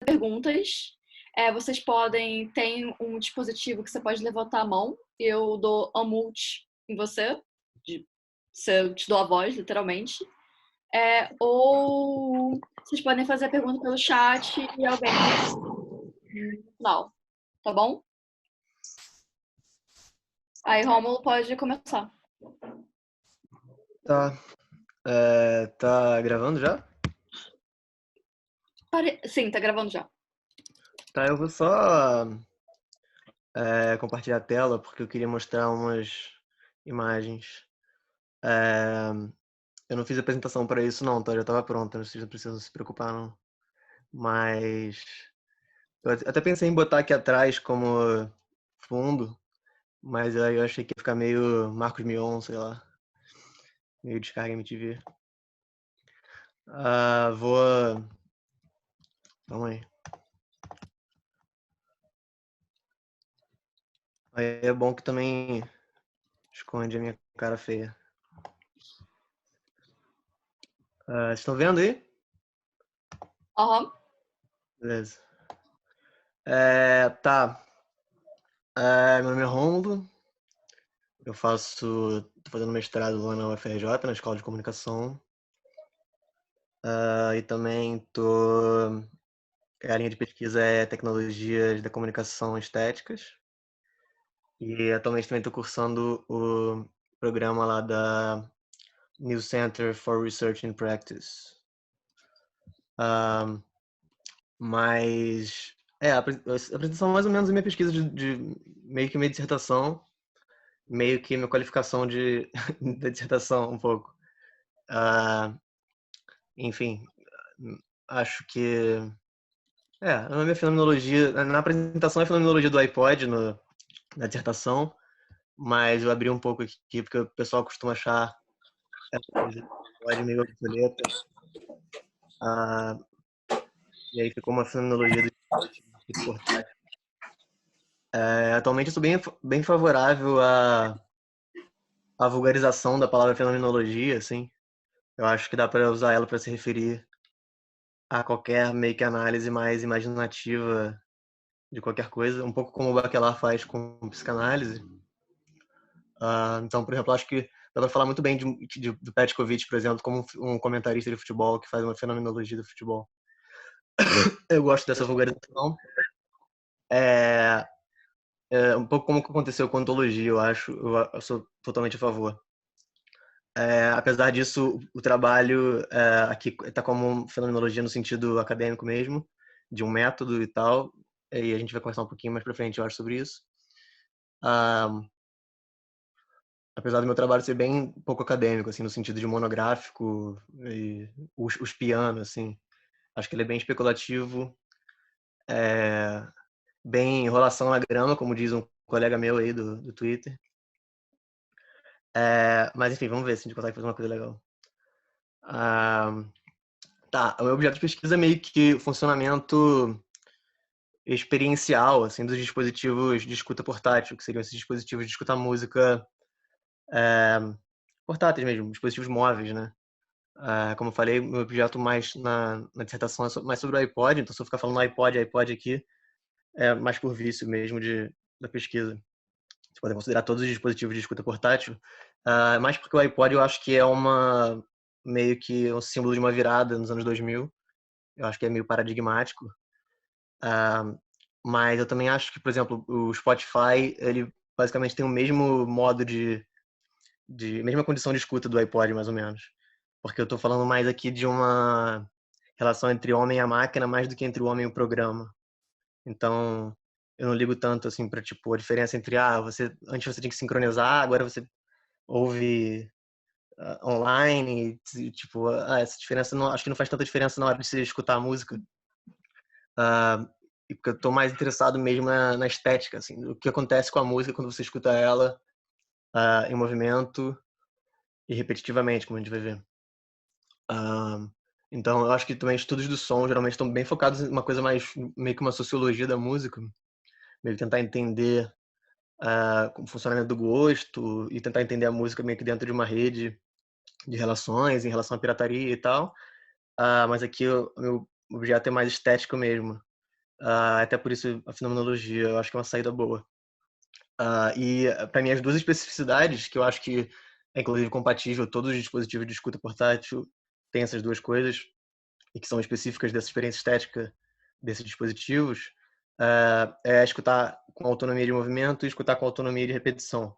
perguntas. Vocês podem... Tem um dispositivo que você pode levantar a mão. Eu dou unmute em você. Eu te dou a voz, literalmente. Ou vocês podem fazer a pergunta pelo chat e alguém no final. Tá bom? Aí, Rômulo, pode começar. Tá. Tá gravando já? Sim, tá gravando já. Tá, eu vou só compartilhar a tela porque eu queria mostrar umas imagens. É, eu não fiz apresentação para isso não, tá? Já estava pronta, vocês não precisam se preocupar não. Mas eu até pensei em botar aqui atrás como fundo, mas aí eu achei que ia ficar meio Marcos Mion, sei lá, meio Descarga MTV. Calma aí. Aí é bom que também esconde a minha cara feia. Vocês estão vendo aí? Aham. Beleza. Tá. Meu nome é Romulo. Tô fazendo mestrado lá na UFRJ, na Escola de Comunicação. E também a linha de pesquisa é Tecnologias da Comunicação Estéticas. E atualmente também estou cursando o programa lá da New Center for Research and Practice. Mas a apresentação é mais ou menos a minha pesquisa de meio que minha dissertação, meio que minha qualificação da dissertação um pouco. Enfim, acho que a minha fenomenologia na apresentação é a fenomenologia do iPod na dissertação, mas eu abri um pouco aqui porque o pessoal costuma achar essa coisa do iPod meio obsoleta. Ah, e aí ficou uma fenomenologia do dispositivo portátil. Atualmente eu sou bem favorável à vulgarização da palavra fenomenologia, assim. Eu acho que dá para usar ela para se referir a qualquer meio que análise mais imaginativa de qualquer coisa, um pouco como o Bachelard faz com psicanálise. Então, por exemplo, acho que dá para falar muito bem do Petkovic, por exemplo, como um comentarista de futebol que faz uma fenomenologia do futebol. Eu gosto dessa vulgarização. É, um pouco como aconteceu com a ontologia, eu acho. Eu sou totalmente a favor. Apesar disso, o trabalho aqui está como fenomenologia no sentido acadêmico mesmo, de um método e tal, e a gente vai conversar um pouquinho mais para frente, eu acho, sobre isso. Apesar do meu trabalho ser bem pouco acadêmico, assim, no sentido de monográfico e os pianos, assim, acho que ele é bem especulativo, bem enrolação na grama, como diz um colega meu aí do Twitter. Mas enfim, vamos ver se a gente consegue fazer uma coisa legal. Tá, o meu objeto de pesquisa é meio que o funcionamento experiencial, assim, dos dispositivos de escuta portátil, que seriam esses dispositivos de escutar música portáteis mesmo, dispositivos móveis, né? Como eu falei, meu objeto mais na dissertação é mais sobre o iPod, então se eu ficar falando iPod aqui, é mais por vício mesmo da pesquisa. Você pode considerar todos os dispositivos de escuta portátil, mais porque o iPod eu acho que é meio que um símbolo de uma virada nos anos 2000, eu acho que é meio paradigmático. Mas eu também acho que, por exemplo, o Spotify, ele basicamente tem o mesmo modo mesma condição de escuta do iPod, mais ou menos. Porque eu tô falando mais aqui de uma relação entre o homem e a máquina, mais do que entre o homem e o programa. Então, eu não ligo tanto, assim, pra, tipo, a diferença entre, antes você tinha que sincronizar, agora você ouve online, tipo, essa diferença acho que não faz tanta diferença na hora de você escutar a música. E porque eu tô mais interessado mesmo na estética, assim, o que acontece com a música quando você escuta ela em movimento e repetitivamente, como a gente vai ver. Então, eu acho que também estudos do som geralmente estão bem focados em uma coisa mais, meio que uma sociologia da música, meio que tentar entender o funcionamento do gosto e tentar entender a música meio que dentro de uma rede de relações, em relação à pirataria e tal. Mas aqui o meu objeto é mais estético mesmo. Até por isso a fenomenologia eu acho que é uma saída boa. E para mim as duas especificidades, que eu acho que é inclusive compatível, todos os dispositivos de escuta portátil têm essas duas coisas, e que são específicas dessa experiência estética desses dispositivos, é escutar com autonomia de movimento e escutar com autonomia de repetição.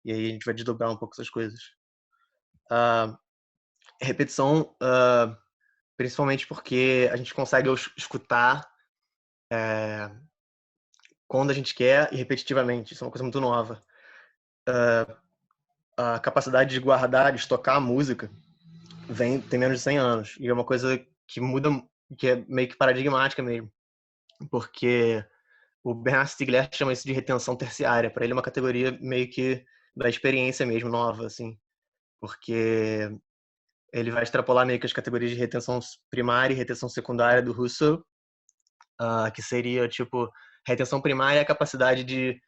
E aí a gente vai desdobrar um pouco essas coisas. Repetição, principalmente porque a gente consegue escutar quando a gente quer e repetitivamente. Isso é uma coisa muito nova. A capacidade de guardar, de estocar a música, tem menos de 100 anos. E é uma coisa que muda, que é meio que paradigmática mesmo. Porque o Bernard Stiegler chama isso de retenção terciária. Para ele é uma categoria meio que da experiência mesmo, nova, assim. Porque ele vai extrapolar meio que as categorias de retenção primária e retenção secundária do Husserl, que seria, tipo, retenção primária é a capacidade de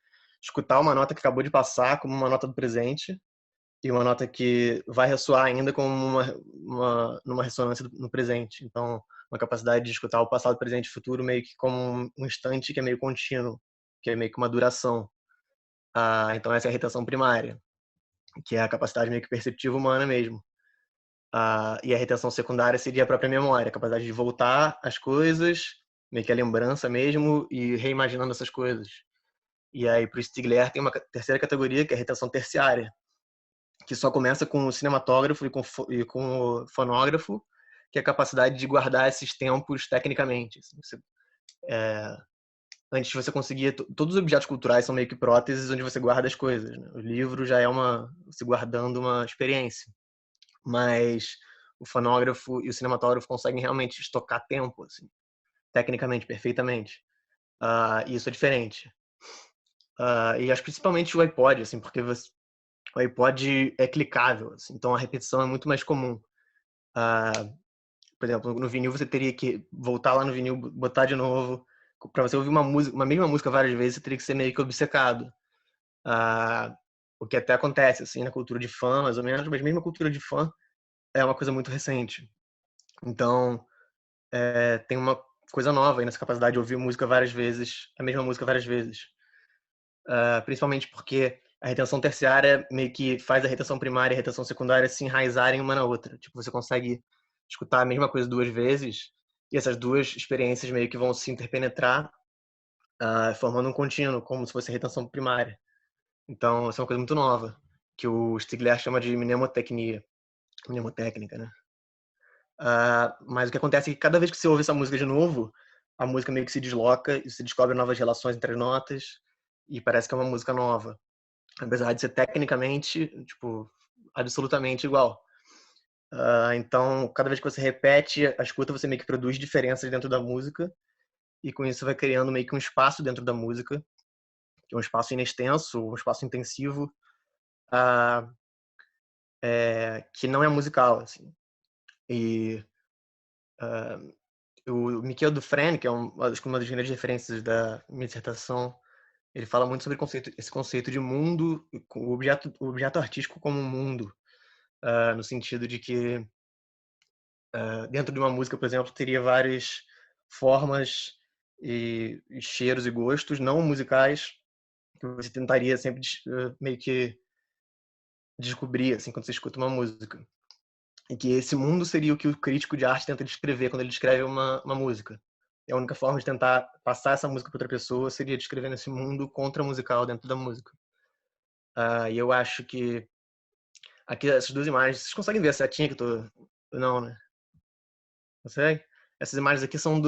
escutar uma nota que acabou de passar como uma nota do presente, e uma nota que vai ressoar ainda como numa ressonância no presente. Então, uma capacidade de escutar o passado, presente e futuro meio que como um instante que é meio contínuo, que é meio que uma duração. Então, essa é a retenção primária, que é a capacidade meio que perceptiva humana mesmo. E a retenção secundária seria a própria memória, a capacidade de voltar às coisas, meio que a lembrança mesmo, e reimaginando essas coisas. E aí, para o Stigler, tem uma terceira categoria, que é a retenção terciária, que só começa com o cinematógrafo e com o fonógrafo, que é a capacidade de guardar esses tempos tecnicamente. Assim, antes você conseguia... Todos os objetos culturais são meio que próteses onde você guarda as coisas. Né? O livro já é se guardando uma experiência. Mas o fonógrafo e o cinematógrafo conseguem realmente estocar tempo, assim, tecnicamente, perfeitamente. E isso é diferente. E acho principalmente o iPod, assim, porque o iPod é clicável, assim, então a repetição é muito mais comum. Por exemplo, no vinil você teria que voltar lá no vinil, botar de novo. Para você ouvir uma mesma música várias vezes, você teria que ser meio que obcecado. O que até acontece, assim, na cultura de fã, mais ou menos, mas mesmo a cultura de fã é uma coisa muito recente. Então, tem uma coisa nova aí nessa capacidade de ouvir música várias vezes, a mesma música várias vezes. Principalmente porque a retenção terciária meio que faz a retenção primária e a retenção secundária se enraizarem uma na outra. Tipo, você consegue escutar a mesma coisa duas vezes e essas duas experiências meio que vão se interpenetrar, formando um contínuo, como se fosse a retenção primária. Então, isso é uma coisa muito nova, que o Stigler chama de mnemotécnica, né? Mas o que acontece é que cada vez que você ouve essa música de novo, a música meio que se desloca e você descobre novas relações entre as notas e parece que é uma música nova. Apesar de ser tecnicamente, tipo, absolutamente igual. Então, cada vez que você repete a escuta, você meio que produz diferenças dentro da música e com isso vai criando meio que um espaço dentro da música, que é um espaço inextenso, um espaço intensivo, que não é musical, assim. E o Michel Dufresne, que é acho que uma das grandes referências da minha dissertação, ele fala muito sobre esse conceito de mundo, o objeto artístico como um mundo, no sentido de que dentro de uma música, por exemplo, teria várias formas e cheiros e gostos não musicais que você tentaria sempre meio que descobrir assim quando você escuta uma música. E que esse mundo seria o que o crítico de arte tenta descrever quando ele descreve uma música. E a única forma de tentar passar essa música para outra pessoa seria descrevendo esse mundo contra-musical dentro da música. E eu acho que aqui essas duas imagens, vocês conseguem ver a setinha que eu tô... Não, né? Consegue? Essas imagens aqui são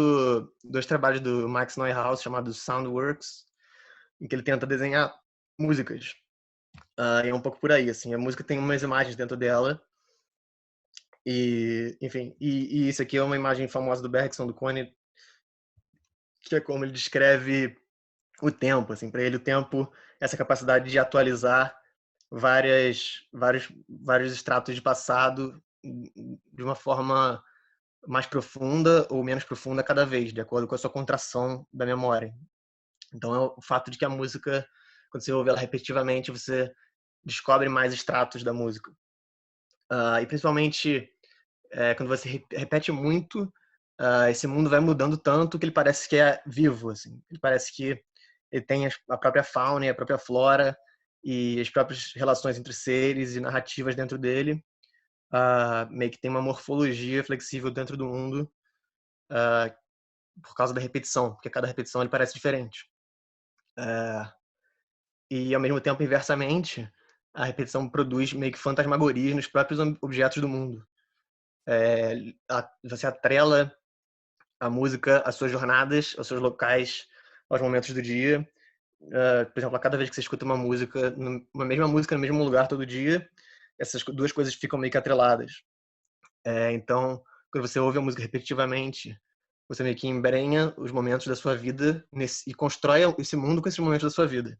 dois trabalhos do Max Neuhaus chamados Soundworks, em que ele tenta desenhar músicas. E é um pouco por aí, assim. A música tem umas imagens dentro dela. E, enfim, e isso aqui é uma imagem famosa do Bergson, do Kone, que é como ele descreve o tempo, assim, para ele o tempo é essa capacidade de atualizar vários estratos de passado de uma forma mais profunda ou menos profunda cada vez, de acordo com a sua contração da memória. Então é o fato de que a música, quando você ouve ela repetitivamente, você descobre mais estratos da música. E principalmente quando você repete muito, esse mundo vai mudando tanto que ele parece que é vivo, assim. Ele parece que ele tem a própria fauna e a própria flora e as próprias relações entre seres e narrativas dentro dele. Meio que tem uma morfologia flexível dentro do mundo, por causa da repetição, porque cada repetição ele parece diferente. E ao mesmo tempo, inversamente, a repetição produz meio que fantasmagorias nos próprios objetos do mundo. Você atrela a música às suas jornadas, aos seus locais, aos momentos do dia. Por exemplo, a cada vez que você escuta uma música, uma mesma música no mesmo lugar todo dia, essas duas coisas ficam meio que atreladas. Então, quando você ouve a música repetitivamente, você meio que embrenha os momentos da sua vida e constrói esse mundo com esses momentos da sua vida.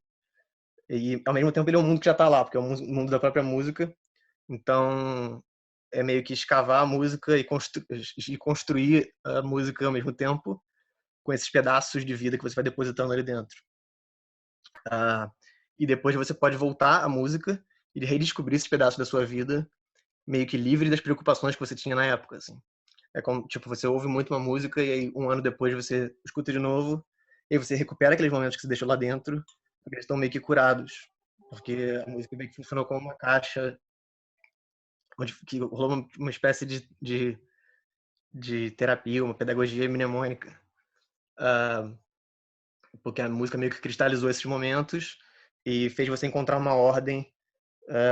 E, ao mesmo tempo, ele é um mundo que já está lá, porque é um mundo da própria música. Então, é meio que escavar a música e construir a música ao mesmo tempo, com esses pedaços de vida que você vai depositando ali dentro. E depois você pode voltar à música e redescobrir esses pedaços da sua vida, meio que livre das preocupações que você tinha na época, assim. É como, tipo, você ouve muito uma música e aí um ano depois você escuta de novo e aí você recupera aqueles momentos que você deixou lá dentro, porque eles estão meio que curados. Porque a música meio que funcionou como uma caixa onde que rolou uma espécie de terapia, uma pedagogia mnemônica. Porque a música meio que cristalizou esses momentos e fez você encontrar uma ordem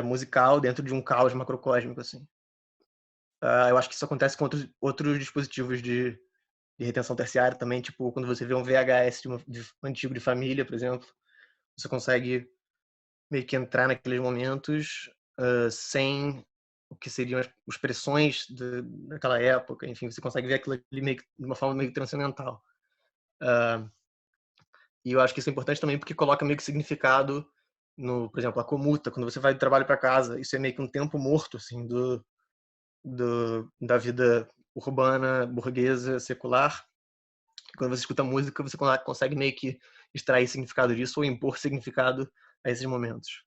musical dentro de um caos macrocósmico, assim. Eu acho que isso acontece com outros dispositivos de retenção terciária também, tipo quando você vê um VHS de antigo de família, por exemplo, você consegue meio que entrar naqueles momentos sem o que seriam as pressões daquela época, enfim, você consegue ver aquilo ali meio que, de uma forma meio transcendental. E eu acho que isso é importante também porque coloca meio que significado no, por exemplo, a comuta, quando você vai do trabalho para casa, isso é meio que um tempo morto, assim, da vida urbana, burguesa, secular. Quando você escuta música, você consegue meio que extrair significado disso ou impor significado a esses momentos.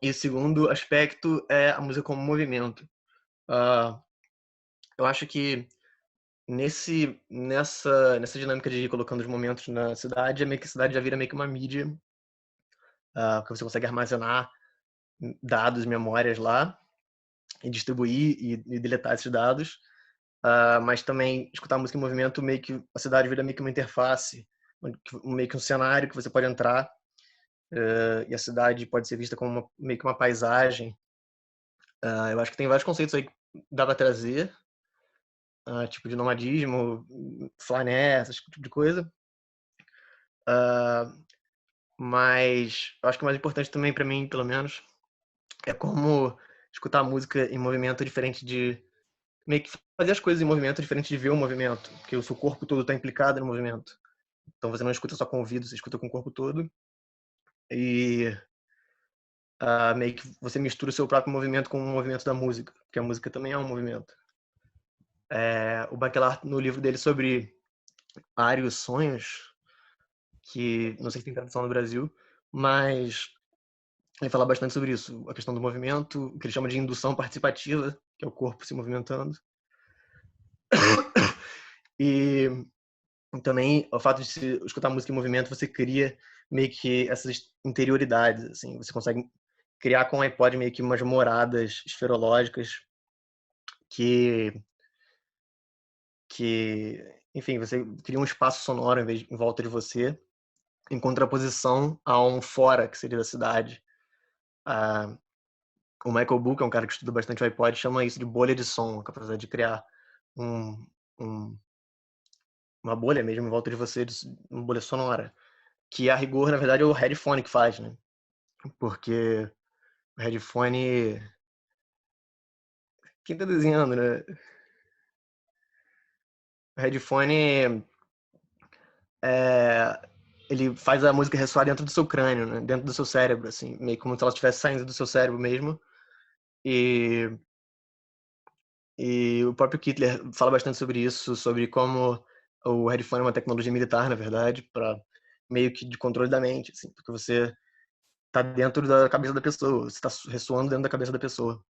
E o segundo aspecto é a música como movimento. Eu acho que nessa dinâmica de ir colocando os momentos na cidade, é meio que a cidade já vira meio que uma mídia, que você consegue armazenar dados, memórias lá, e distribuir e deletar esses dados. Mas também escutar música em movimento, meio que a cidade vira meio que uma interface, meio que um cenário que você pode entrar, e a cidade pode ser vista como meio que uma paisagem. Eu acho que tem vários conceitos aí que dá para trazer, tipo de nomadismo, flané, esse tipo de coisa. Mas eu acho que o mais importante também para mim, pelo menos, é como escutar música em movimento diferente de meio que fazer as coisas em movimento diferente de ver o movimento, porque o seu corpo todo está implicado no movimento. Então você não escuta só com o ouvido, você escuta com o corpo todo. E meio que você mistura o seu próprio movimento com o movimento da música, porque a música também é um movimento. O Bachelard, no livro dele sobre Ar e os Sonhos, que não sei se tem tradução no Brasil, mas ele fala bastante sobre isso, a questão do movimento, o que ele chama de indução participativa, que é o corpo se movimentando. E também o fato de se escutar música em movimento, você cria meio que essas interioridades, assim, você consegue criar com o iPod meio que umas moradas esferológicas que enfim, você cria um espaço sonoro em volta de você, em contraposição a um fora, que seria da cidade. O Michael Bull, que é um cara que estuda bastante o iPod, chama isso de bolha de som, a capacidade de criar um, um, uma bolha mesmo em volta de você, uma bolha sonora. Que a rigor, na verdade, é o headphone que faz, né? Porque o headphone... Quem tá desenhando, né? O headphone ele faz a música ressoar dentro do seu crânio, né? Dentro do seu cérebro, assim, meio como se ela estivesse saindo do seu cérebro mesmo. E, e o próprio Kittler fala bastante sobre isso, sobre como o headphone é uma tecnologia militar, na verdade, para meio que de controle da mente, assim, porque você está dentro da cabeça da pessoa, você está ressoando dentro da cabeça da pessoa.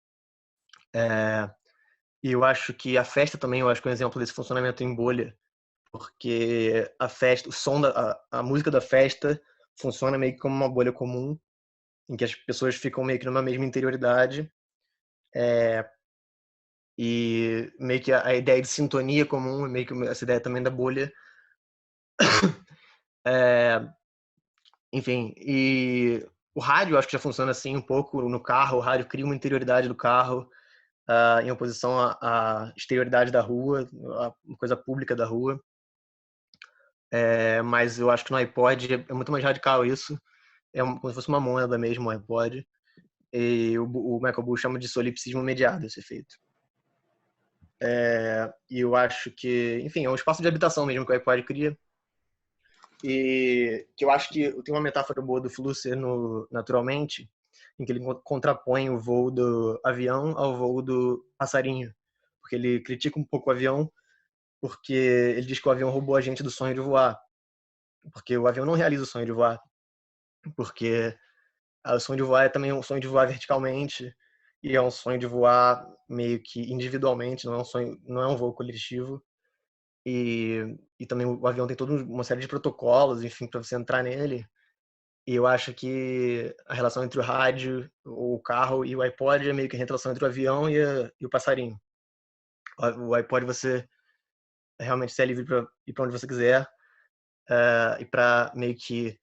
E eu acho que a festa também, eu acho que é um exemplo desse funcionamento em bolha, porque a festa, o som a música da festa funciona meio que como uma bolha comum, em que as pessoas ficam meio que numa mesma interioridade, e meio que a ideia de sintonia comum, meio que essa ideia também da bolha. Enfim, e o rádio eu acho que já funciona assim um pouco no carro. O rádio cria uma interioridade do carro, em oposição à exterioridade da rua, a coisa pública da rua. Mas eu acho que no iPod é muito mais radical isso. Como se fosse uma mônada mesmo, o iPod. E o Michael Bull chama de solipsismo mediado esse efeito. E eu acho que, enfim, é um espaço de habitação mesmo que o iPod cria. E que eu acho que tem uma metáfora boa do Flusser no Naturalmente, em que ele contrapõe o voo do avião ao voo do passarinho. Porque ele critica um pouco o avião, porque ele diz que o avião roubou a gente do sonho de voar. Porque o avião não realiza o sonho de voar. Porque o sonho de voar é também um sonho de voar verticalmente, e é um sonho de voar meio que individualmente, não é um sonho, não é um voo coletivo. E também o avião tem toda uma série de protocolos, enfim, para você entrar nele. E eu acho que a relação entre o rádio, o carro e o iPod é meio que a relação entre o avião e o passarinho. O iPod você realmente ser livre para ir para onde você quiser, e para meio que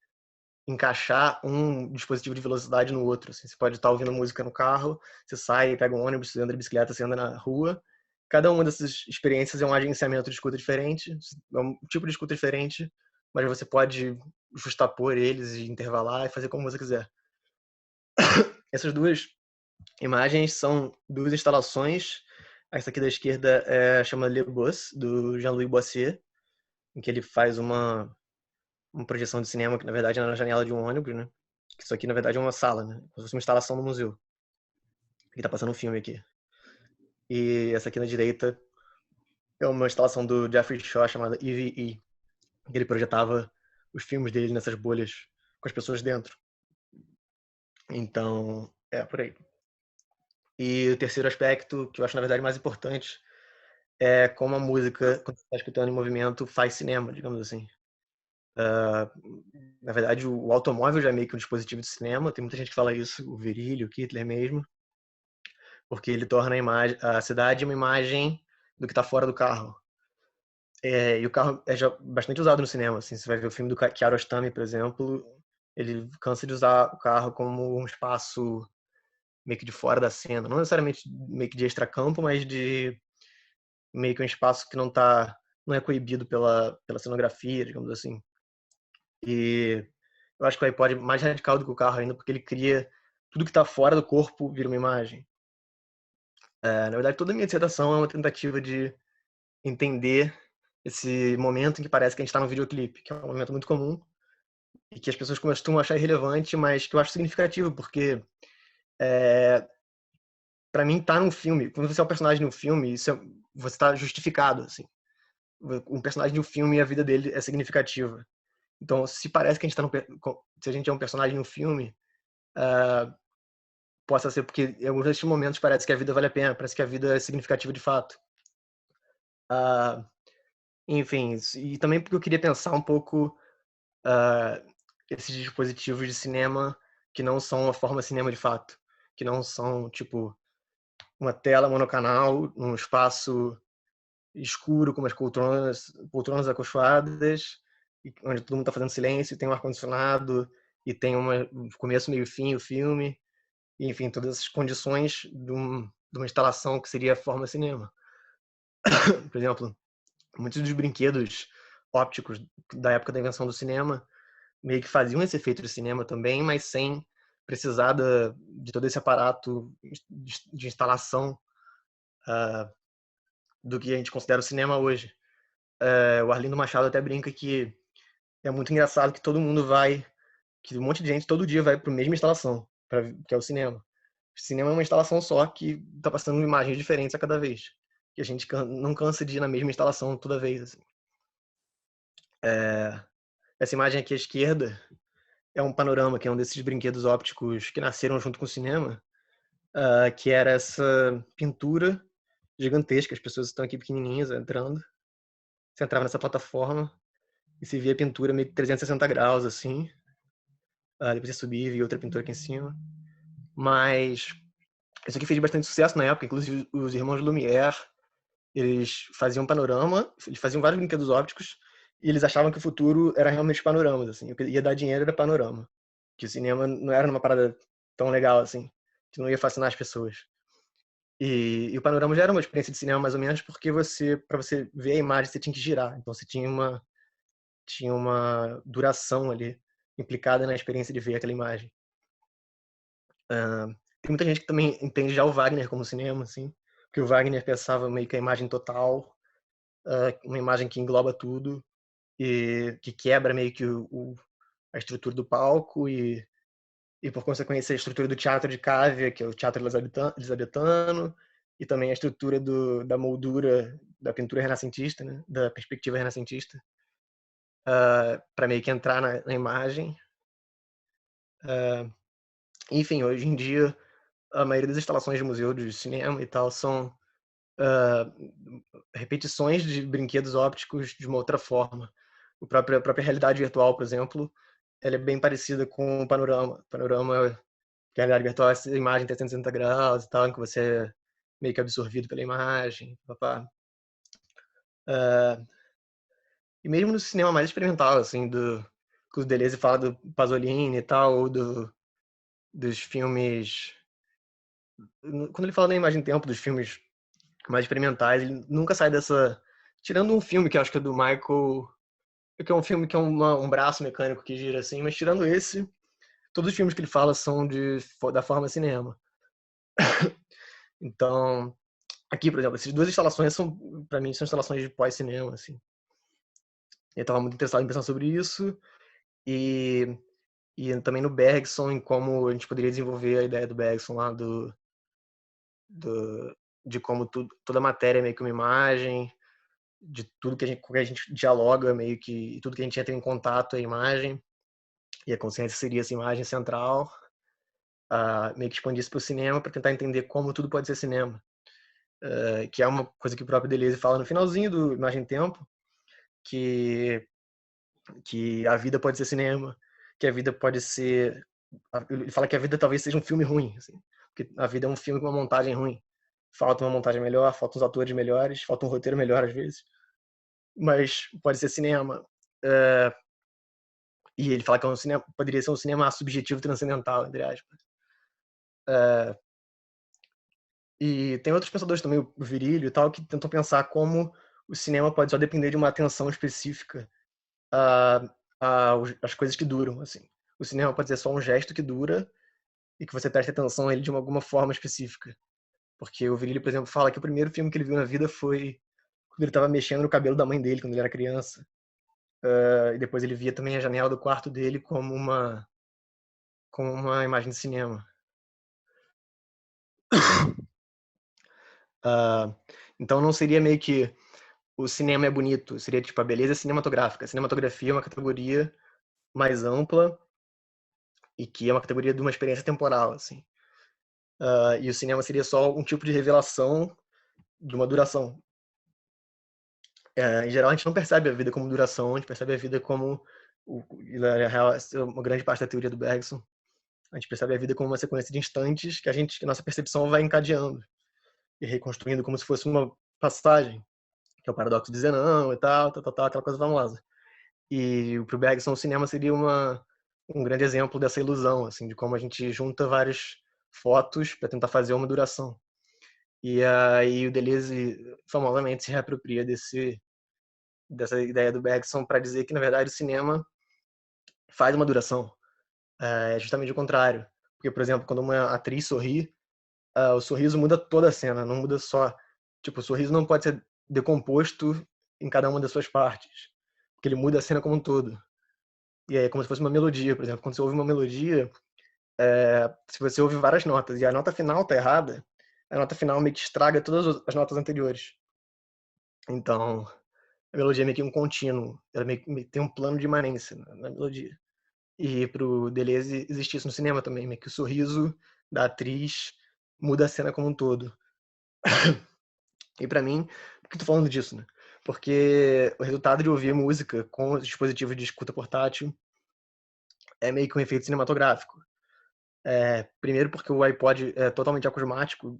encaixar um dispositivo de velocidade no outro. Assim, você pode estar ouvindo música no carro, você sai, pega um ônibus, você anda de bicicleta, você anda na rua. Cada uma dessas experiências é um agenciamento de escuta diferente, é um tipo de escuta diferente, mas você pode justapor eles e intervalar e fazer como você quiser. Essas duas imagens são duas instalações. Essa aqui da esquerda chama Le Bus, do Jean-Louis Boissier, em que ele faz uma projeção de cinema que, na verdade, é na janela de um ônibus, né? Isso aqui, na verdade, é uma sala, né? Como se fosse uma instalação no museu. E tá passando um filme aqui. E essa aqui na direita é uma instalação do Jeffrey Shaw chamada EVE, que ele projetava os filmes dele nessas bolhas com as pessoas dentro. Então, por aí. E o terceiro aspecto, que eu acho, na verdade, mais importante, é como a música, quando você está escutando em movimento, faz cinema, digamos assim. Na verdade, o automóvel já é meio que um dispositivo de cinema. Tem muita gente que fala isso, o Virilio, o Hitler mesmo, porque ele torna a cidade uma imagem do que está fora do carro. E o carro é já bastante usado no cinema. Assim, você vai ver o filme do Kiarostami, por exemplo, ele cansa de usar o carro como um espaço meio que de fora da cena. Não necessariamente meio que de extracampo, mas de meio que um espaço que não é coibido pela cenografia, digamos assim. E eu acho que o iPod é mais radical do que o carro ainda, porque ele cria tudo que está fora do corpo vira uma imagem. Na verdade, toda a minha dissertação é uma tentativa de entender esse momento em que parece que a gente está num videoclipe, que é um momento muito comum e que as pessoas costumam achar irrelevante, mas que eu acho significativo, porque para mim tá num filme, quando você é um personagem no filme, você está justificado, assim. Um personagem de um filme e a vida dele é significativa. Então, se parece que a gente se a gente é um personagem no filme, possa ser porque em alguns desses momentos parece que a vida vale a pena, parece que a vida é significativa de fato. Enfim, e também porque eu queria pensar um pouco esses dispositivos de cinema que não são uma forma de cinema de fato, que não são tipo uma tela monocanal, um espaço escuro com umas poltronas acolchoadas, onde todo mundo está fazendo silêncio, tem um ar-condicionado e tem um começo, meio e fim o filme, e, enfim, todas essas condições de uma instalação que seria a forma cinema. Por exemplo, muitos dos brinquedos ópticos da época da invenção do cinema meio que faziam esse efeito de cinema também, mas sem precisar de todo esse aparato de instalação do que a gente considera o cinema hoje. O Arlindo Machado até brinca que é muito engraçado que um monte de gente todo dia vai para a mesma instalação, que é o cinema. O cinema é uma instalação só que está passando imagens diferentes a cada vez. E a gente não cansa de ir na mesma instalação toda vez. Assim. Essa imagem aqui à esquerda é um panorama, que é um desses brinquedos ópticos que nasceram junto com o cinema, que era essa pintura gigantesca, as pessoas estão aqui pequenininhas entrando. Você entrava nessa plataforma e você via a pintura meio que 360 graus, assim. Depois você subia e via outra pintura aqui em cima. Mas isso aqui fez bastante sucesso na época, inclusive os irmãos Lumière, eles faziam panorama, eles faziam vários brinquedos ópticos, e eles achavam que o futuro era realmente panoramas, assim, o que ia dar dinheiro era panorama, que o cinema não era uma parada tão legal, assim, que não ia fascinar as pessoas. E o panorama já era uma experiência de cinema mais ou menos, porque para você ver a imagem, você tinha que girar, então você tinha uma duração ali, implicada na experiência de ver aquela imagem. Tem muita gente que também entende já o Wagner como cinema, assim, porque o Wagner pensava meio que a imagem total, uma imagem que engloba tudo e que quebra meio que a estrutura do palco e por consequência a estrutura do teatro de Cávia, que é o teatro elisabetano, e também a estrutura da moldura da pintura renascentista, né, da perspectiva renascentista, para meio que entrar na imagem. Enfim, hoje em dia a maioria das instalações de museu de cinema e tal são repetições de brinquedos ópticos de uma outra forma. A própria realidade virtual, por exemplo, ela é bem parecida com o panorama. Panorama, que a realidade virtual é essa imagem 360 graus e tal, em que você é meio que absorvido pela imagem. Papá. E mesmo no cinema mais experimental, assim, que o Deleuze fala do Pasolini e tal, ou dos filmes... Quando ele fala da imagem-tempo, dos filmes mais experimentais, ele nunca sai dessa... Tirando um filme que eu acho que é do Michael... Que é um filme que é um braço mecânico que gira assim, mas tirando esse, todos os filmes que ele fala são da forma cinema. Então, aqui, por exemplo, essas duas instalações para mim, são instalações de pós-cinema, assim. Eu estava muito interessado em pensar sobre isso e, e também no Bergson, em como a gente poderia desenvolver a ideia do Bergson lá de como toda a matéria é meio que uma imagem, de tudo com que a gente dialoga meio que, tudo que a gente entra em contato é a imagem, e a consciência seria essa imagem central, meio que expandir isso para o cinema para tentar entender como tudo pode ser cinema. Que é uma coisa que o próprio Deleuze fala no finalzinho do Imagem e Tempo, que a vida pode ser cinema, que a vida pode ser... Ele fala que a vida talvez seja um filme ruim, assim, porque a vida é um filme com uma montagem ruim. Falta uma montagem melhor, faltam os atores melhores, falta um roteiro melhor às vezes, mas pode ser cinema. E ele fala que poderia ser um cinema subjetivo transcendental, entre aspas. E tem outros pensadores também, o Virilio e tal, que tentam pensar como o cinema pode só depender de uma atenção específica às coisas que duram, assim. O cinema pode ser só um gesto que dura e que você preste atenção a ele de alguma forma específica. Porque o Virilio, por exemplo, fala que o primeiro filme que ele viu na vida foi quando ele estava mexendo no cabelo da mãe dele, quando ele era criança. E depois ele via também a janela do quarto dele como uma imagem de cinema. Então não seria meio que o cinema é bonito, seria tipo a beleza cinematográfica. A cinematografia é uma categoria mais ampla e que é uma categoria de uma experiência temporal, assim. E o cinema seria só um tipo de revelação de uma duração. Em geral, a gente não percebe a vida como duração, a gente percebe a vida como na real, essa é uma grande parte da teoria do Bergson. A gente percebe a vida como uma sequência de instantes que a nossa percepção vai encadeando e reconstruindo como se fosse uma passagem, que é o paradoxo de Zenão e tal, aquela coisa famosa. E pro Bergson o cinema seria um grande exemplo dessa ilusão, assim, de como a gente junta várias fotos para tentar fazer uma duração. E aí o Deleuze famosamente se reapropria dessa ideia do Bergson para dizer que na verdade o cinema faz uma duração. É justamente o contrário. Porque, por exemplo, quando uma atriz sorri, o sorriso muda toda a cena, não muda só. Tipo, o sorriso não pode ser decomposto em cada uma das suas partes, porque ele muda a cena como um todo. E é como se fosse uma melodia, por exemplo. Quando você ouve uma melodia, se você ouve várias notas e a nota final tá errada, a nota final meio que estraga todas as notas anteriores. Então, a melodia é meio que um contínuo. Ela meio que tem um plano de imanência na melodia. E pro Deleuze existe isso no cinema também, meio que o sorriso da atriz muda a cena como um todo. E pra mim, por que eu tô falando disso, né? Porque o resultado de ouvir música com os dispositivos de escuta portátil é meio que um efeito cinematográfico. Primeiro porque o iPod é totalmente acusmático.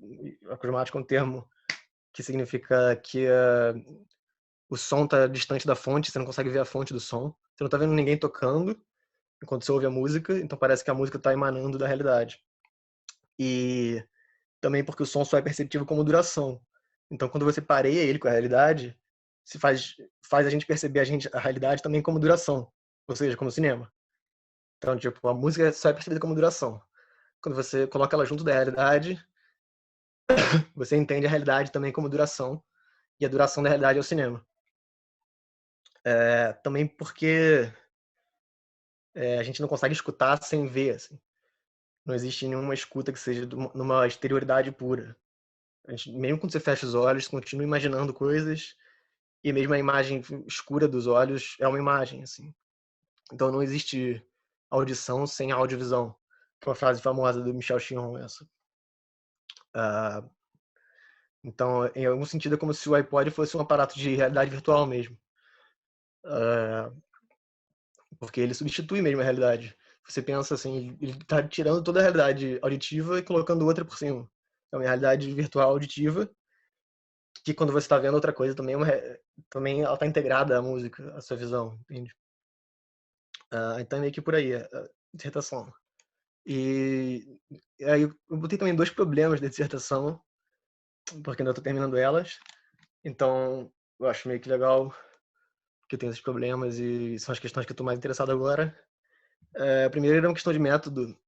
Acusmático é um termo que significa que o som tá distante da fonte, você não consegue ver a fonte do som. Você não tá vendo ninguém tocando enquanto você ouve a música, então parece que a música tá emanando da realidade. E também porque o som só é perceptível como duração. Então, quando você pareia ele com a realidade, se faz a gente perceber a realidade também como duração, ou seja, como cinema. Então, tipo, a música só é percebida como duração. Quando você coloca ela junto da realidade, você entende a realidade também como duração, e a duração da realidade é o cinema. Também porque a gente não consegue escutar sem ver, assim. Não existe nenhuma escuta que seja numa exterioridade pura. Mesmo quando você fecha os olhos, você continua imaginando coisas, e mesmo a imagem escura dos olhos é uma imagem, assim. Então não existe audição sem audiovisual, que é uma frase famosa do Michel Chion, essa. Ah, então, em algum sentido, é como se o iPod fosse um aparato de realidade virtual mesmo. Ah, porque ele substitui mesmo a realidade. Você pensa assim, ele está tirando toda a realidade auditiva e colocando outra por cima. É uma realidade virtual auditiva que quando você está vendo outra coisa também, também ela está integrada à música, à sua visão, entende? Então é meio que por aí a dissertação. E aí eu botei também dois problemas da dissertação, porque ainda estou terminando elas. Então eu acho meio que legal que eu tenho esses problemas e são as questões que eu estou mais interessado agora. A primeira era uma questão de método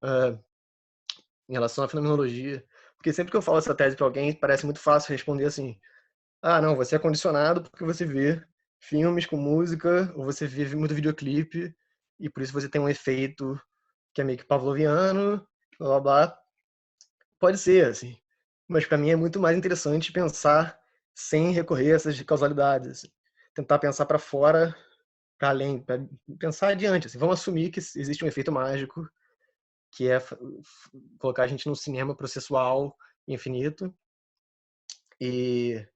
em relação à fenomenologia, porque sempre que eu falo essa tese para alguém, parece muito fácil responder assim: ah, não, você é condicionado porque você vê filmes com música, ou você vê muito videoclipe, e por isso você tem um efeito que é meio que pavloviano, blá blá blá. Pode ser, assim. Mas para mim é muito mais interessante pensar sem recorrer a essas causalidades, assim. Tentar pensar para fora, para além, pra pensar adiante, assim. Vamos assumir que existe um efeito mágico, que é colocar a gente num cinema processual infinito, e,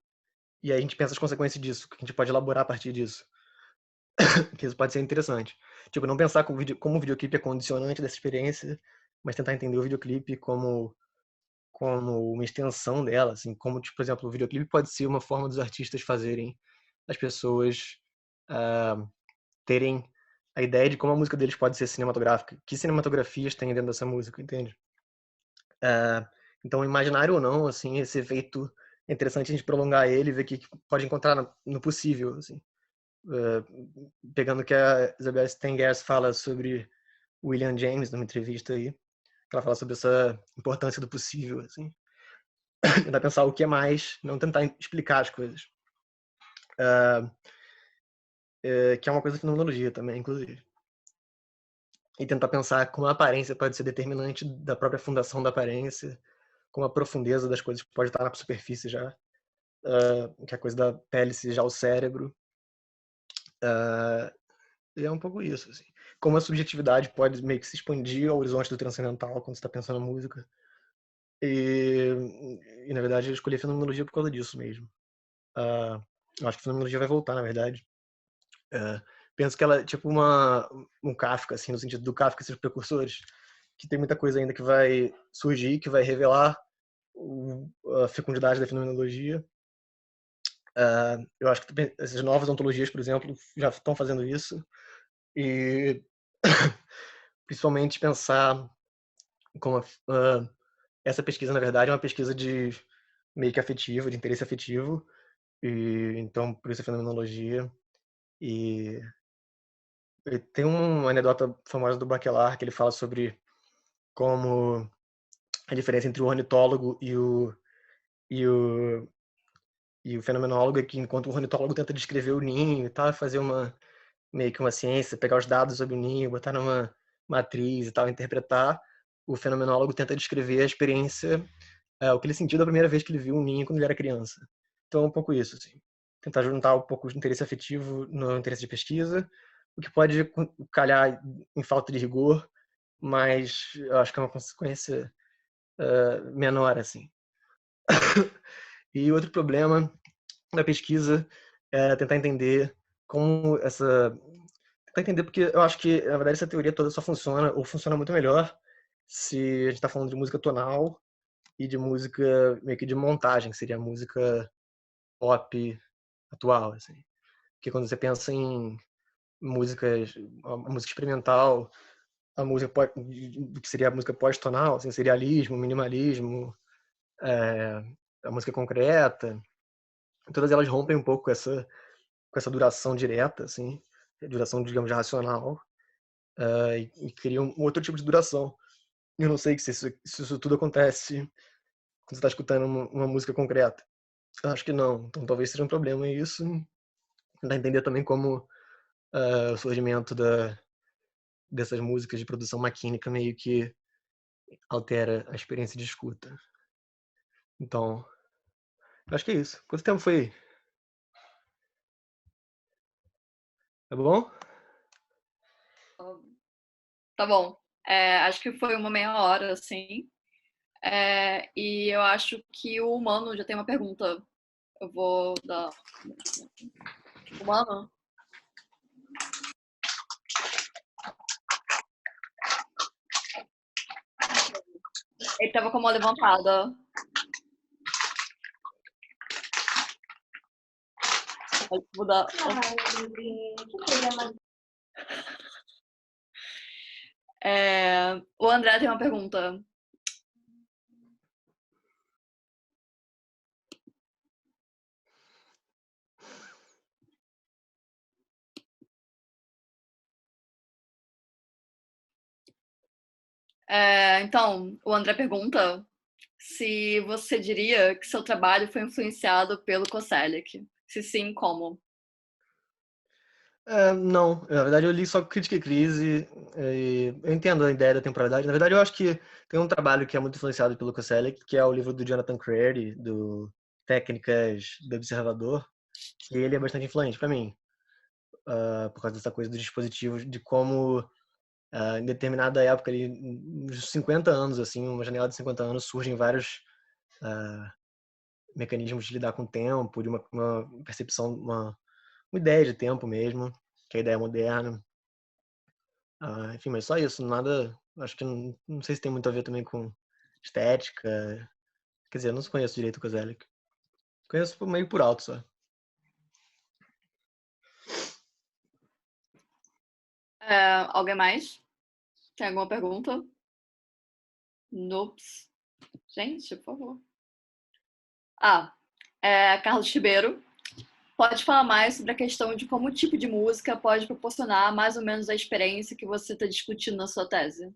e aí a gente pensa as consequências disso, que a gente pode elaborar a partir disso. Que isso pode ser interessante. Tipo, não pensar como o videoclipe é condicionante dessa experiência, mas tentar entender o videoclipe como uma extensão dela, assim, como, tipo, por exemplo, o videoclipe pode ser uma forma dos artistas fazerem as pessoas terem a ideia de como a música deles pode ser cinematográfica, que cinematografias tem dentro dessa música, entende? Então, imaginário ou não, assim, esse efeito é interessante a gente prolongar ele e ver o que pode encontrar no possível, assim. Pegando o que a Isabel Stengers fala sobre William James numa entrevista aí, ela fala sobre essa importância do possível, assim. Tentar pensar o que é mais, não tentar explicar as coisas. Que é uma coisa de fenomenologia também, inclusive. E tentar pensar como a aparência pode ser determinante da própria fundação da aparência, como a profundeza das coisas pode estar na superfície já, que é a coisa da pele seja o cérebro. E é um pouco isso, assim. Como a subjetividade pode meio que se expandir ao horizonte do transcendental quando você está pensando na música. E, na verdade, eu escolhi a fenomenologia por causa disso mesmo. Eu acho que a fenomenologia vai voltar, na verdade. Penso que ela é tipo um Kafka, assim, no sentido do Kafka e seus precursores, que tem muita coisa ainda que vai surgir, que vai revelar a fecundidade da fenomenologia. Eu acho que essas novas ontologias, por exemplo, já estão fazendo isso. E principalmente pensar como essa pesquisa, na verdade, é uma pesquisa de meio que afetivo, de interesse afetivo. E então, por isso a fenomenologia. E tem uma anedota famosa do Bachelard que ele fala sobre como a diferença entre o ornitólogo e o, e o fenomenólogo é que enquanto o ornitólogo tenta descrever o ninho e tal, fazer meio que uma ciência, pegar os dados sobre o ninho, botar numa matriz e tal, interpretar, o fenomenólogo tenta descrever a experiência, o que ele sentiu da primeira vez que ele viu um ninho quando ele era criança. Então é um pouco isso, assim. Tentar juntar um pouco de interesse afetivo no interesse de pesquisa, o que pode calhar em falta de rigor, mas eu acho que é uma consequência menor, assim. E outro problema da pesquisa é tentar entender como essa... Tentar entender porque eu acho que, na verdade, essa teoria toda só funciona, ou funciona muito melhor, se a gente está falando de música tonal e de música meio que de montagem, que seria música pop atual, assim. Porque quando você pensa em músicas, a música experimental, a música do que seria a música pós-tonal, assim, serialismo, minimalismo, é, a música concreta, todas elas rompem um pouco com essa duração direta, assim, duração, digamos, racional, e criam um outro tipo de duração. Eu não sei se isso tudo acontece quando você está escutando uma música concreta. Eu acho que não. Então talvez seja um problema isso. Tentar entender também como o surgimento dessas músicas de produção maquínica meio que altera a experiência de escuta. Então, eu acho que é isso. Quanto tempo foi? Tá bom? Tá bom. Acho que foi uma meia hora, assim. E eu acho que o Humano já tem uma pergunta. Eu vou dar. Humano? Ele tava com a mão levantada. Pode mudar. O André tem uma pergunta. Então, o André pergunta se você diria que seu trabalho foi influenciado pelo Koselleck. Se sim, como? Não, na verdade eu li só Crítica e Crise, e eu entendo a ideia da temporalidade. Na verdade eu acho que tem um trabalho que é muito influenciado pelo Koselleck, que é o livro do Jonathan Crary, do Técnicas do Observador, que ele é bastante influente para mim, por causa dessa coisa dos dispositivos, de como em determinada época, ali, uns 50 anos, assim, uma janela de 50 anos, surgem vários mecanismos de lidar com o tempo, de uma percepção, uma ideia de tempo mesmo, que é a ideia moderna. Enfim, mas só isso, nada. Acho que não sei se tem muito a ver também com estética. Quer dizer, eu não conheço direito o Kozelek. Conheço meio por alto só. Alguém mais? Tem alguma pergunta? Nope. Gente, por favor. Carlos Ribeiro. Pode falar mais sobre a questão de como o tipo de música pode proporcionar mais ou menos a experiência que você está discutindo na sua tese?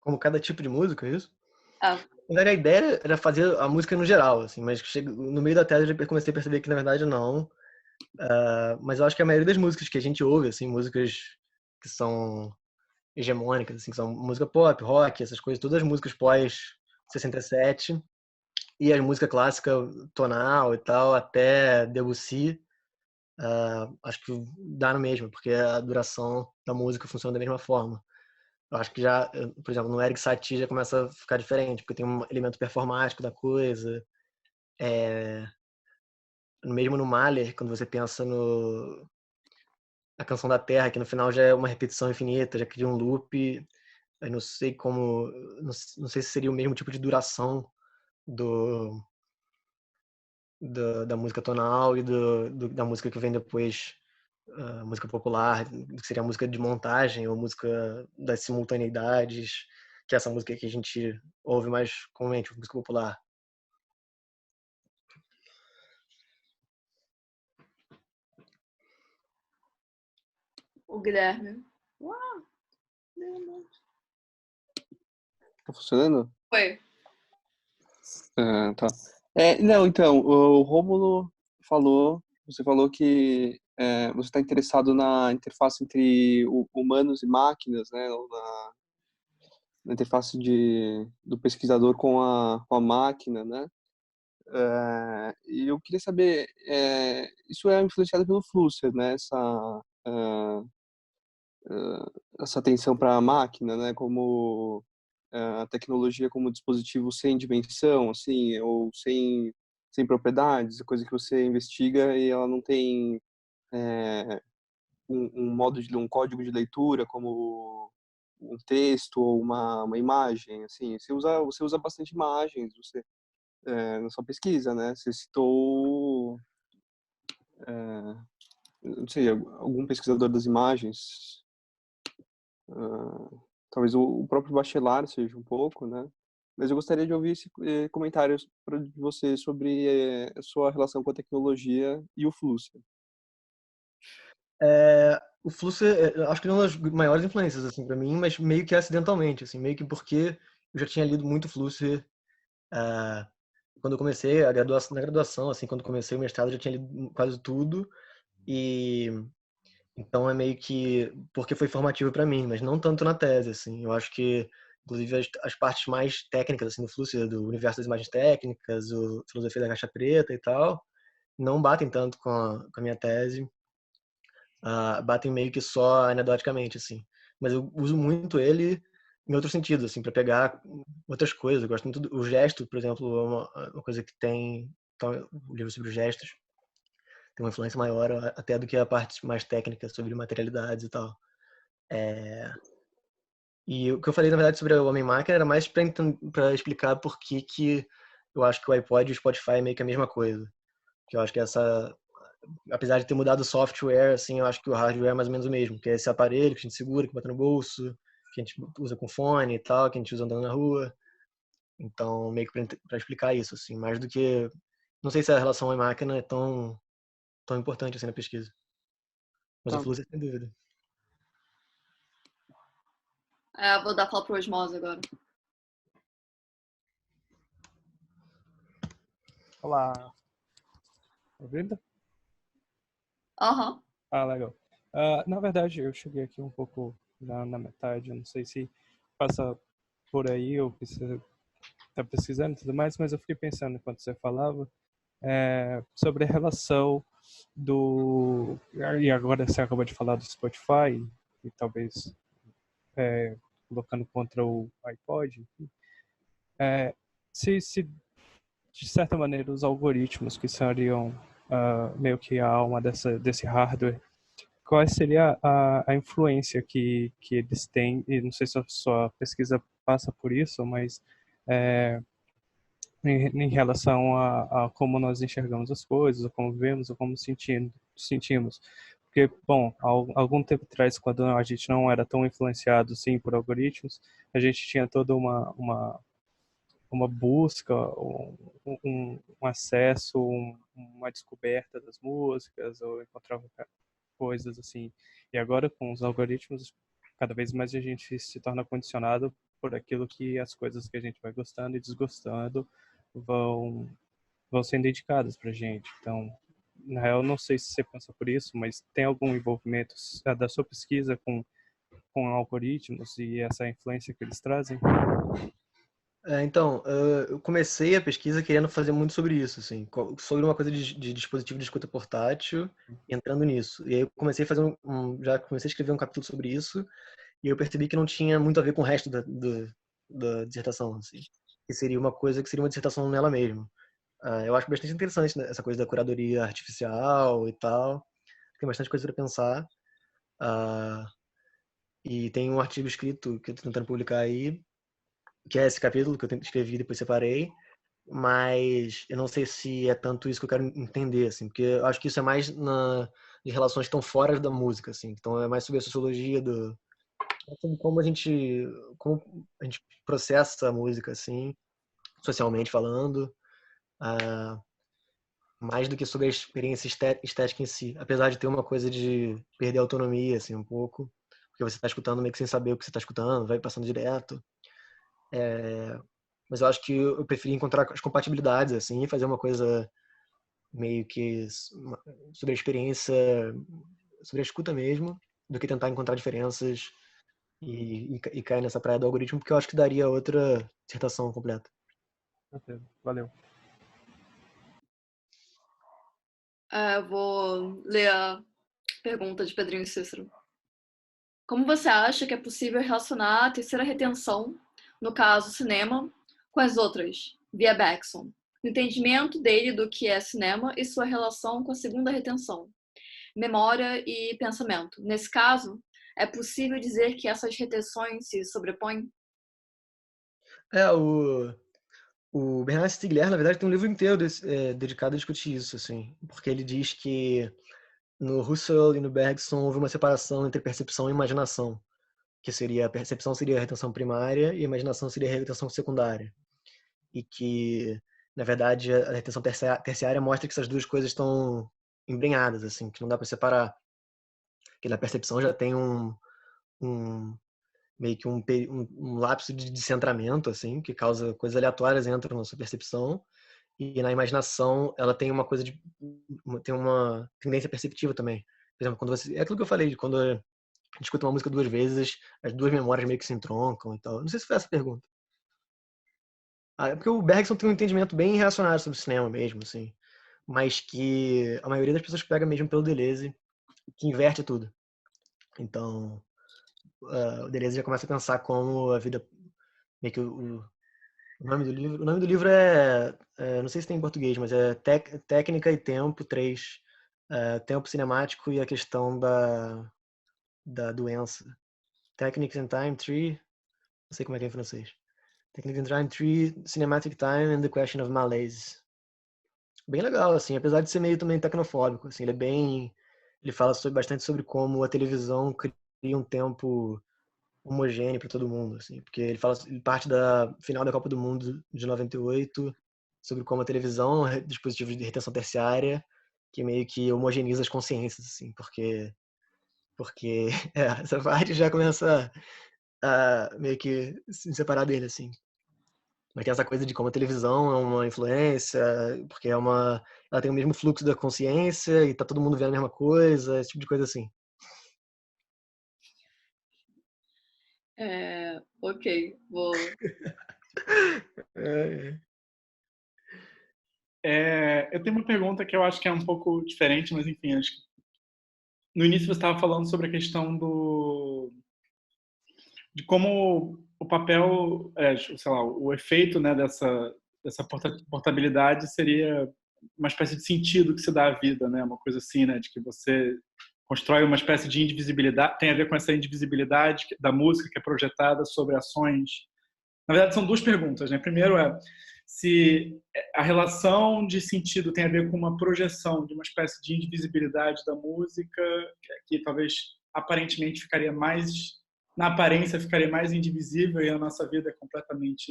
Como cada tipo de música, é isso? Ah, Na verdade, a ideia era fazer a música no geral, assim, mas no meio da tese eu comecei a perceber que na verdade não. Mas eu acho que a maioria das músicas que a gente ouve, assim, músicas que são hegemônicas, assim, que são música pop, rock, essas coisas, todas as músicas pós 67 e a música clássica tonal e tal, até Debussy, acho que dá no mesmo, porque a duração da música funciona da mesma forma. Eu acho que já, por exemplo, no Eric Satie já começa a ficar diferente, porque tem um elemento performático da coisa. Mesmo no Mahler, quando você pensa no a Canção da Terra, que no final já é uma repetição infinita, já cria um loop. Eu não sei como, não sei se seria o mesmo tipo de duração do da música tonal e da música que vem depois, música popular, que seria a música de montagem ou música das simultaneidades, que é essa música que a gente ouve mais comumente, música popular. o Guilherme. Tá funcionando? Foi. Tá. Não, então, o Rômulo você falou que você está interessado na interface entre humanos e máquinas, né? Ou na interface do pesquisador com a máquina, né? E eu queria saber, isso é influenciado pelo Flusser, né? Essa atenção para a máquina, né? Como a tecnologia como dispositivo sem dimensão, assim, ou sem sem propriedades, coisa que você investiga e ela não tem um código de leitura como um texto ou uma imagem, assim, você usa bastante imagens, na sua pesquisa, né? Você citou, não sei, algum pesquisador das imagens, talvez o próprio Bachelard seja um pouco, né? Mas eu gostaria de ouvir comentários de você sobre a sua relação com a tecnologia e o Flusser. O Flusser, acho que é uma das maiores influências, assim, para mim, mas meio que acidentalmente, assim, meio que porque eu já tinha lido muito Flusser quando eu comecei na graduação, assim, quando comecei o mestrado, eu já tinha lido quase tudo, e então é meio que porque foi formativo para mim, mas não tanto na tese, assim. Eu acho que, inclusive, as partes mais técnicas, assim, do Flusser, do universo das imagens técnicas, o filosofia da caixa preta e tal, não batem tanto com a minha tese. Batem meio que só anedoticamente, assim. Mas eu uso muito ele em outros sentidos, assim, para pegar outras coisas. Eu gosto muito o gesto, por exemplo, é uma coisa que tem, então, o livro sobre os gestos tem uma influência maior até do que a parte mais técnica sobre materialidades e tal. E o que eu falei, na verdade, sobre o Homem-Máquina era mais para explicar por que eu acho que o iPod e o Spotify é meio que a mesma coisa. Que eu acho que apesar de ter mudado o software, assim, eu acho que o hardware é mais ou menos o mesmo, que é esse aparelho que a gente segura, que bota no bolso, que a gente usa com fone e tal, que a gente usa andando na rua. Então, meio que para explicar isso, assim, mais do que... Não sei se a relação homem-máquina é tão importante assim na pesquisa. Mas o Tá, fluxo é sem dúvida. Vou dar fala pro Osmose agora. Olá, tá ouvindo? Aham. Legal. Na verdade, eu cheguei aqui um pouco na metade, eu não sei se passa por aí ou precisa tá pesquisando e tudo mais, mas eu fiquei pensando enquanto você falava sobre a relação e agora você acabou de falar do Spotify e talvez colocando contra o iPod, enfim. Se de certa maneira os algoritmos que seriam meio que a alma desse hardware, qual seria a influência que eles têm, e não sei se a sua pesquisa passa por isso, mas em relação a como nós enxergamos as coisas, ou como vemos, ou como sentimos. Porque, bom, há algum tempo atrás, quando a gente não era tão influenciado, sim, por algoritmos, a gente tinha toda uma busca, um acesso, uma descoberta das músicas, ou encontrava coisas assim. E agora, com os algoritmos, cada vez mais a gente se torna condicionado por aquilo que as coisas que a gente vai gostando e desgostando vão, vão sendo indicadas pra gente. Então, na real, não sei se você pensa por isso, mas tem algum envolvimento da sua pesquisa com algoritmos e essa influência que eles trazem? Então, eu comecei a pesquisa querendo fazer muito sobre isso, assim, sobre uma coisa de dispositivo de escuta portátil, entrando nisso. E aí eu comecei a fazer já comecei a escrever um capítulo sobre isso, e eu percebi que não tinha muito a ver com o resto da dissertação, assim. Que seria uma coisa que seria uma dissertação nela mesma. Eu acho bastante interessante, né, essa coisa da curadoria artificial e tal. Tem bastante coisa para pensar. Ah, e tem um artigo escrito que eu estou tentando publicar aí, que é esse capítulo que eu escrevi e depois separei, mas eu não sei se é tanto isso que eu quero entender, assim, porque eu acho que isso é mais de relações que estão fora da música, assim, então é mais sobre a sociologia sobre como a gente processa a música, assim, socialmente falando, mais do que sobre a experiência estética em si, apesar de ter uma coisa de perder a autonomia, assim, um pouco, porque você está escutando meio que sem saber o que você está escutando, vai passando direto. Mas eu acho que eu preferi encontrar as compatibilidades, assim, e fazer uma coisa meio que sobre a experiência, sobre a escuta mesmo, do que tentar encontrar diferenças e cair nessa praia do algoritmo, porque eu acho que daria outra dissertação completa. Ok, valeu. Eu vou ler a pergunta de Pedrinho Cícero. Como você acha que é possível relacionar a terceira retenção, no caso cinema, com as outras, via Bergson? no entendimento dele do que é cinema e sua relação com a segunda retenção, memória e pensamento. Nesse caso, é possível dizer que essas retenções se sobrepõem? É, o Bernard Stiegler, na verdade, tem um livro inteiro dedicado a discutir isso, assim, porque ele diz que no Husserl e no Bergson houve uma separação entre percepção e imaginação, que seria a percepção seria a retenção primária e a imaginação seria a retenção secundária, e que, na verdade, a retenção terciária mostra que essas duas coisas estão embrenhadas, assim, que não dá para separar, que na percepção já tem um meio que um lapso de descentramento, assim, que causa coisas aleatórias entram na sua percepção, e na imaginação ela tem uma coisa tem uma tendência perceptiva também. Por exemplo, quando você, é aquilo que eu falei, de quando a gente escuta uma música duas vezes, as duas memórias meio que se entroncam e tal. Não sei se foi essa a pergunta. É porque o Bergson tem um entendimento bem reacionário sobre o cinema mesmo, assim, mas que a maioria das pessoas pega mesmo pelo Deleuze, que inverte tudo. Então, o Deleuze já começa a pensar como a vida, meio que o nome do livro não sei se tem em português, mas é Técnica e Tempo 3, Tempo Cinemático e a questão da doença. Techniques and Time 3, não sei como é que é em francês. Techniques and Time 3, Cinematic Time and the Question of Malaise. Bem legal, assim, apesar de ser meio também tecnofóbico, assim, ele fala bastante sobre como a televisão cria um tempo homogêneo para todo mundo, assim, porque ele parte da final da Copa do Mundo de 98 sobre como a televisão é um dispositivo de retenção terciária que meio que homogeneiza as consciências, assim, porque essa parte já começa a meio que se separar dele, assim. Mas tem essa coisa de como a televisão é uma influência, porque ela tem o mesmo fluxo da consciência e tá todo mundo vendo a mesma coisa, esse tipo de coisa assim. Ok, vou. Eu tenho uma pergunta que eu acho que é um pouco diferente, mas enfim, acho que no início você estava falando sobre a questão de como o papel, sei lá, o efeito, né, dessa portabilidade seria uma espécie de sentido que se dá à vida, né, uma coisa assim, né, de que você constrói uma espécie de indivisibilidade, tem a ver com essa indivisibilidade da música que é projetada sobre ações. Na verdade, são duas perguntas, né? Primeiro se a relação de sentido tem a ver com uma projeção de uma espécie de indivisibilidade da música, que talvez aparentemente ficaria mais, na aparência ficaria mais indivisível, e a nossa vida é completamente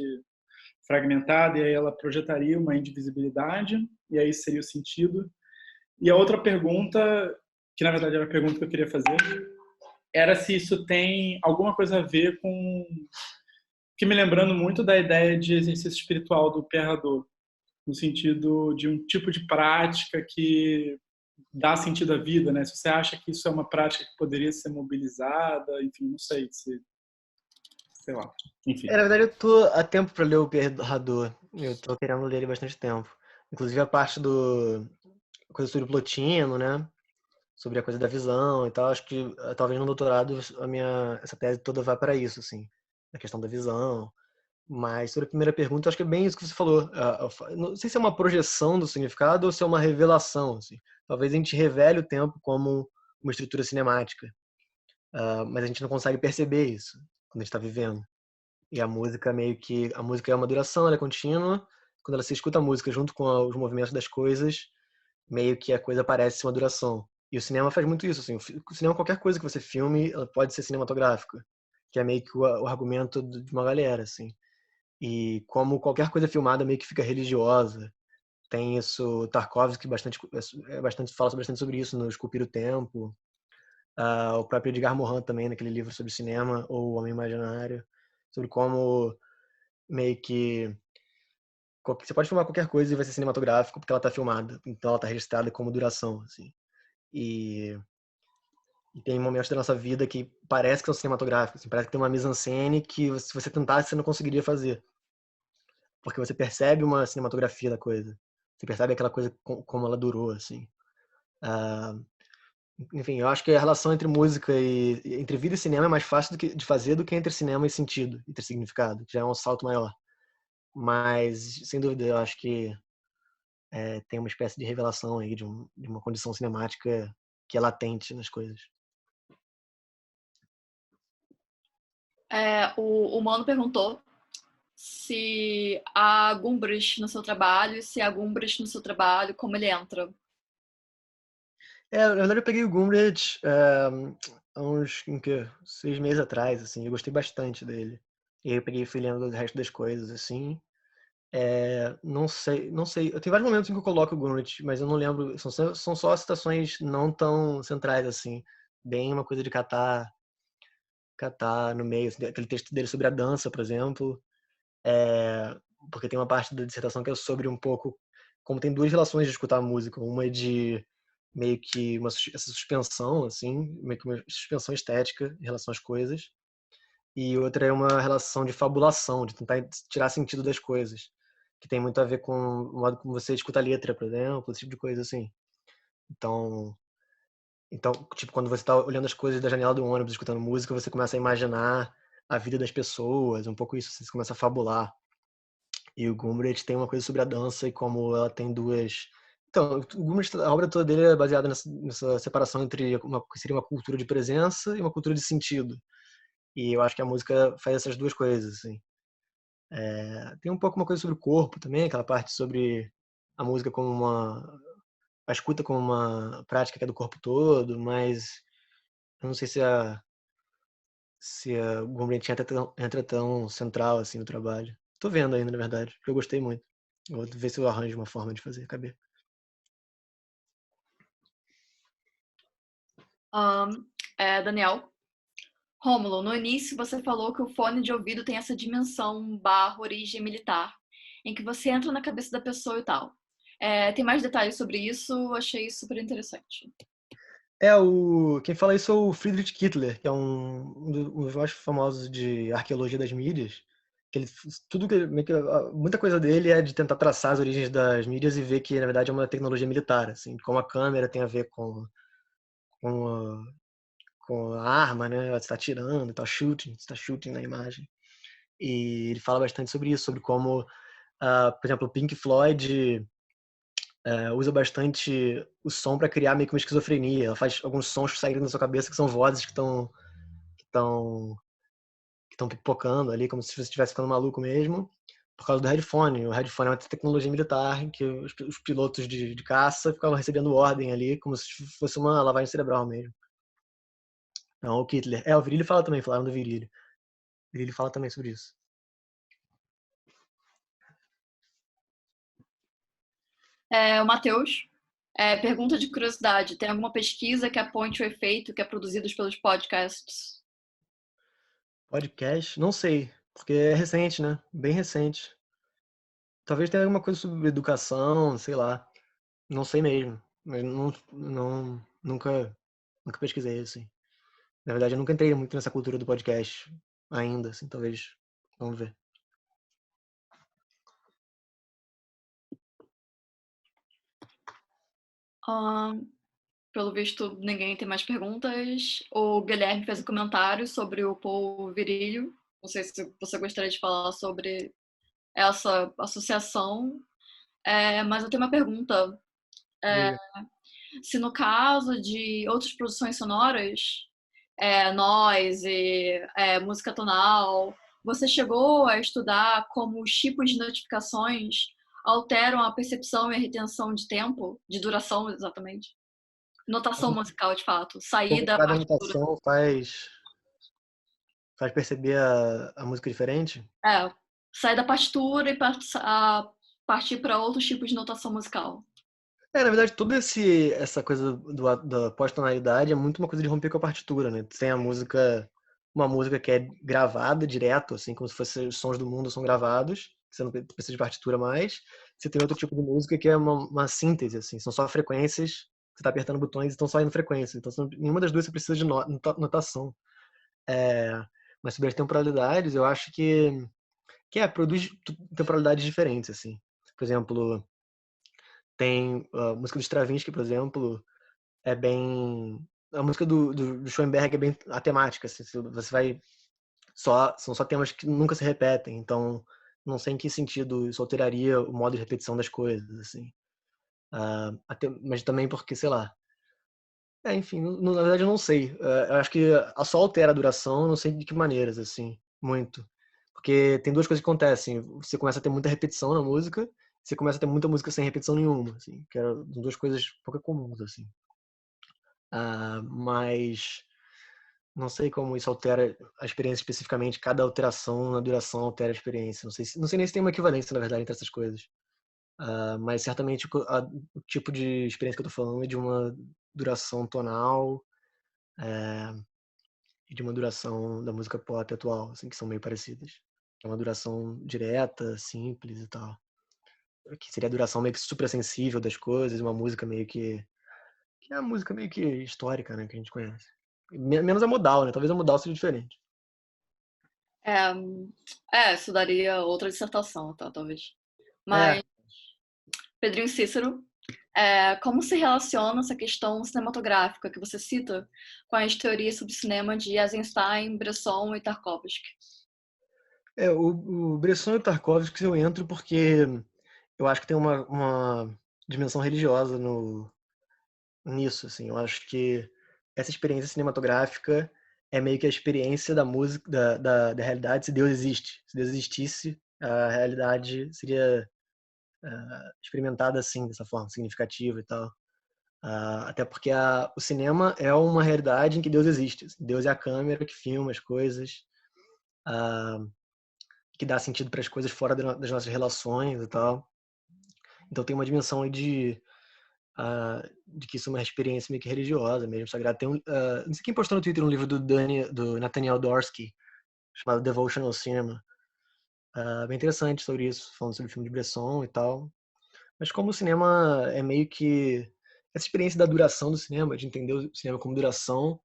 fragmentada, e aí ela projetaria uma indivisibilidade, e aí seria o sentido. E a outra pergunta, que na verdade era a pergunta que eu queria fazer, era se isso tem alguma coisa a ver com, que me lembrando muito da ideia de exercício espiritual do Pierre Hadot, no sentido de um tipo de prática que dá sentido à vida, né? Se você acha que isso é uma prática que poderia ser mobilizada, enfim, não sei se, sei lá, enfim. Na verdade, eu tô há tempo para ler o Pierre Hadot. Eu tô querendo ler ele há bastante tempo. Inclusive a parte a coisa sobre o Plotino, né? Sobre a coisa da visão e tal. Acho que talvez no doutorado essa tese toda vá para isso, assim, a questão da visão. Mas sobre a primeira pergunta, acho que é bem isso que você falou. Não sei se é uma projeção do significado ou se é uma revelação, assim. Talvez a gente revele o tempo como uma estrutura cinemática, mas a gente não consegue perceber isso quando a gente está vivendo. E a música a música é uma duração, ela é contínua. Quando ela se escuta a música junto com os movimentos das coisas, meio que a coisa parece uma duração. E o cinema faz muito isso, assim. O cinema, qualquer coisa que você filme, ela pode ser cinematográfica, que é meio que o argumento de uma galera, assim. E como qualquer coisa filmada meio que fica religiosa. Tem isso, Tarkovsky fala bastante sobre isso no Esculpir o Tempo. O próprio Edgar Morin também, naquele livro sobre cinema, ou O Homem Imaginário, sobre como meio que você pode filmar qualquer coisa e vai ser cinematográfico porque ela está filmada, então ela está registrada como duração, assim. E tem momentos da nossa vida que parece que são cinematográficos, assim, parece que tem uma mise-en-scène que se você tentasse você não conseguiria fazer, porque você percebe uma cinematografia da coisa, você percebe aquela coisa como ela durou, assim. Enfim, eu acho que a relação entre música entre vida e cinema é mais fácil de fazer do que entre cinema e sentido, entre significado, que já é um salto maior. Mas, sem dúvida, eu acho que tem uma espécie de revelação aí de uma condição cinemática que é latente nas coisas. O Mano perguntou se há Gumbras no seu trabalho, se há Gumbras no seu trabalho, como ele entra. Na verdade eu peguei o Gumbrich há uns 6 meses atrás, assim, eu gostei bastante dele. E aí eu peguei e fui lendo o resto das coisas, assim. Não sei. Eu tenho vários momentos em que eu coloco o Gumbrich, mas eu não lembro. São só citações não tão centrais, assim. Bem uma coisa de catar no meio. Assim, aquele texto dele sobre a dança, por exemplo. Porque tem uma parte da dissertação que é sobre um pouco como tem duas relações de escutar a música. Uma é de meio que essa suspensão, assim, meio que uma suspensão estética em relação às coisas. E outra é uma relação de fabulação, de tentar tirar sentido das coisas, que tem muito a ver com o modo como você escuta a letra, por exemplo, esse tipo de coisa assim. Então, tipo, quando você está olhando as coisas da janela do ônibus, escutando música, você começa a imaginar a vida das pessoas, um pouco isso, você começa a fabular. E o Gumbrich tem uma coisa sobre a dança e como ela tem duas... Então, o Gumbrich, a obra toda dele é baseada nessa separação entre uma que seria uma cultura de presença e uma cultura de sentido. E eu acho que a música faz essas duas coisas, assim. Tem um pouco uma coisa sobre o corpo também, aquela parte sobre a música como a escuta como uma prática que é do corpo todo, mas eu não sei se a Gumbrich entra tão central assim no trabalho. Tô vendo ainda, na verdade, porque eu gostei muito. Eu vou ver se eu arranjo uma forma de fazer caber. Daniel. Rômulo, no início você falou que o fone de ouvido tem essa dimensão / origem militar, em que você entra na cabeça da pessoa e tal. Tem mais detalhes sobre isso? Achei super interessante. Quem fala isso é o Friedrich Kittler, que é um dos mais famosos de arqueologia das mídias. Que ele, muita coisa dele é de tentar traçar as origens das mídias e ver que, na verdade, é uma tecnologia militar, assim, como a câmera tem a ver com, a, com a arma, né? Você está atirando, você está shooting na imagem. E ele fala bastante sobre isso, sobre como, por exemplo, o Pink Floyd usa bastante o som para criar meio que uma esquizofrenia. Ela faz alguns sons saírem da sua cabeça que são vozes que estão pipocando ali, como se você estivesse ficando maluco mesmo, por causa do headphone. O headphone é uma tecnologia militar em que os pilotos de caça ficavam recebendo ordem ali, como se fosse uma lavagem cerebral mesmo. Então, o Kittler. O Virilli fala também, falaram do Virilli. O Virilli fala também sobre isso. O Matheus. Pergunta de curiosidade: tem alguma pesquisa que aponte o efeito que é produzido pelos podcasts? Podcast? Não sei, porque é recente, né? Bem recente. Talvez tenha alguma coisa sobre educação, sei lá. Não sei mesmo. Mas nunca pesquisei, assim. Na verdade, eu nunca entrei muito nessa cultura do podcast ainda, assim, talvez. Vamos ver. Pelo visto, ninguém tem mais perguntas. O Guilherme fez um comentário sobre o Paul Virilio. Não sei se você gostaria de falar sobre essa associação. Mas eu tenho uma pergunta. Se no caso de outras produções sonoras, noise, música tonal, você chegou a estudar como os tipos de notificações alteram a percepção e a retenção de tempo, de duração exatamente? Notação musical, de fato. Sair da Cada partitura. anotação faz perceber a música diferente? Sair da partitura e partir para outros tipos de notação musical. Na verdade, toda essa coisa da pós-tonalidade é muito uma coisa de romper com a partitura, né? Tem uma música que é gravada direto, assim, como se fosse os sons do mundo são gravados, você não precisa de partitura mais. Você tem outro tipo de música que é uma síntese, assim, são só frequências, você tá apertando botões e estão saindo frequências. Então, nenhuma das duas você precisa de notação. Mas sobre as temporalidades, eu acho que produz temporalidades diferentes, assim. Por exemplo, tem a música do Stravinsky, por exemplo, é bem... A música do Schoenberg é bem atemática, assim, você vai... São só temas que nunca se repetem, então não sei em que sentido isso alteraria o modo de repetição das coisas, assim. Mas também porque, sei lá. Enfim, na verdade eu não sei. Eu acho que só altera a duração, não sei de que maneiras, assim, muito. Porque tem duas coisas que acontecem. Você começa a ter muita repetição na música, você começa a ter muita música sem repetição nenhuma, assim, que eram duas coisas pouco comuns, assim. Mas não sei como isso altera a experiência especificamente. Cada alteração na duração altera a experiência. Não sei nem se tem uma equivalência, na verdade, entre essas coisas. Mas certamente o tipo de experiência que eu tô falando é de uma duração tonal e de uma duração da música pop atual, assim, que são meio parecidas. É uma duração direta, simples e tal. Que seria a duração meio que super sensível das coisas, uma música meio que é a música meio que histórica, né, que a gente conhece. Menos a modal, né? Talvez a modal seja diferente. Isso daria outra dissertação, tá, talvez. É, Mas, Pedrinho Cícero, como se relaciona essa questão cinematográfica que você cita com as teorias sobre cinema de Eisenstein, Bresson e Tarkovsky? o Bresson e o Tarkovsky eu entro porque eu acho que tem uma dimensão religiosa nisso, assim. Eu acho que essa experiência cinematográfica é meio que a experiência da música, da realidade, se Deus existe. Se Deus existisse, a realidade seria experimentada assim, dessa forma, significativa e tal. Até porque o cinema é uma realidade em que Deus existe. Assim. Deus é a câmera que filma as coisas, que dá sentido para as coisas fora das nossas relações e tal. Então tem uma dimensão aí de que isso é uma experiência meio que religiosa mesmo, sagrada. Não sei quem postou no Twitter um livro do Nathaniel Dorsky, chamado Devotional Cinema. Bem interessante sobre isso, falando sobre o filme de Bresson e tal. Mas como o cinema é meio que... Essa experiência da duração do cinema, de entender o cinema como duração,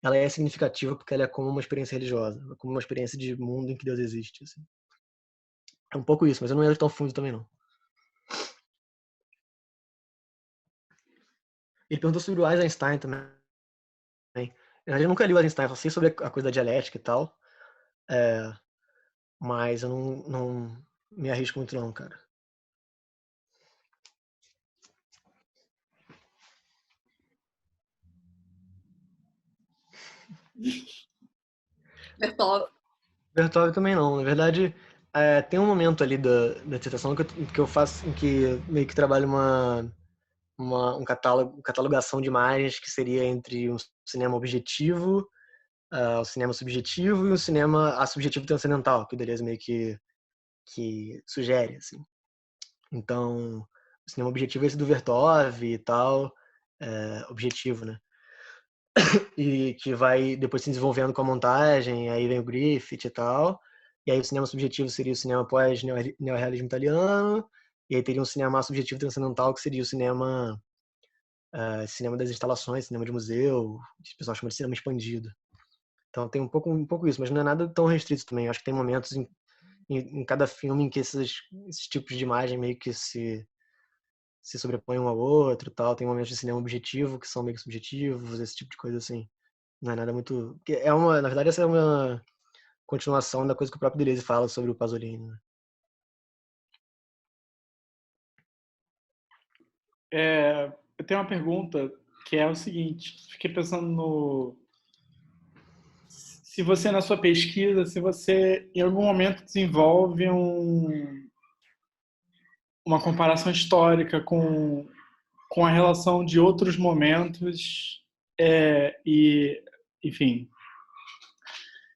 ela é significativa porque ela é como uma experiência religiosa, como uma experiência de mundo em que Deus existe. Assim. É um pouco isso, mas eu não entro tão fundo também não. Ele perguntou sobre o Eisenstein também. Eu nunca li o Eisenstein, só sei sobre a coisa da dialética e tal. Mas eu não me arrisco muito não, cara. Bertolli também não. Na verdade, tem um momento ali da dissertação que eu faço, em que meio que trabalho um catalogação de imagens que seria entre um cinema objetivo, o cinema subjetivo e um cinema assubjetivo transcendental, que o Deleuze meio que sugere, assim. Então, o cinema objetivo é esse do Vertov e tal, objetivo, né? E que vai depois se desenvolvendo com a montagem, aí vem o Griffith e tal. E aí o cinema subjetivo seria o cinema pós-neorrealismo italiano, e aí teria um cinema subjetivo transcendental, que seria o cinema das instalações, cinema de museu, que o pessoal chama de cinema expandido. Então tem um pouco isso, mas não é nada tão restrito também. Eu acho que tem momentos em cada filme em que esses tipos de imagem meio que se sobrepõem um ao outro, tal. Tem momentos de cinema objetivo que são meio que subjetivos, esse tipo de coisa assim. Não é nada muito... Na verdade, essa é uma continuação da coisa que o próprio Deleuze fala sobre o Pasolini. Né? Eu tenho uma pergunta que é o seguinte. Fiquei pensando se você, na sua pesquisa, se você, em algum momento, desenvolve uma comparação histórica com a relação de outros momentos enfim,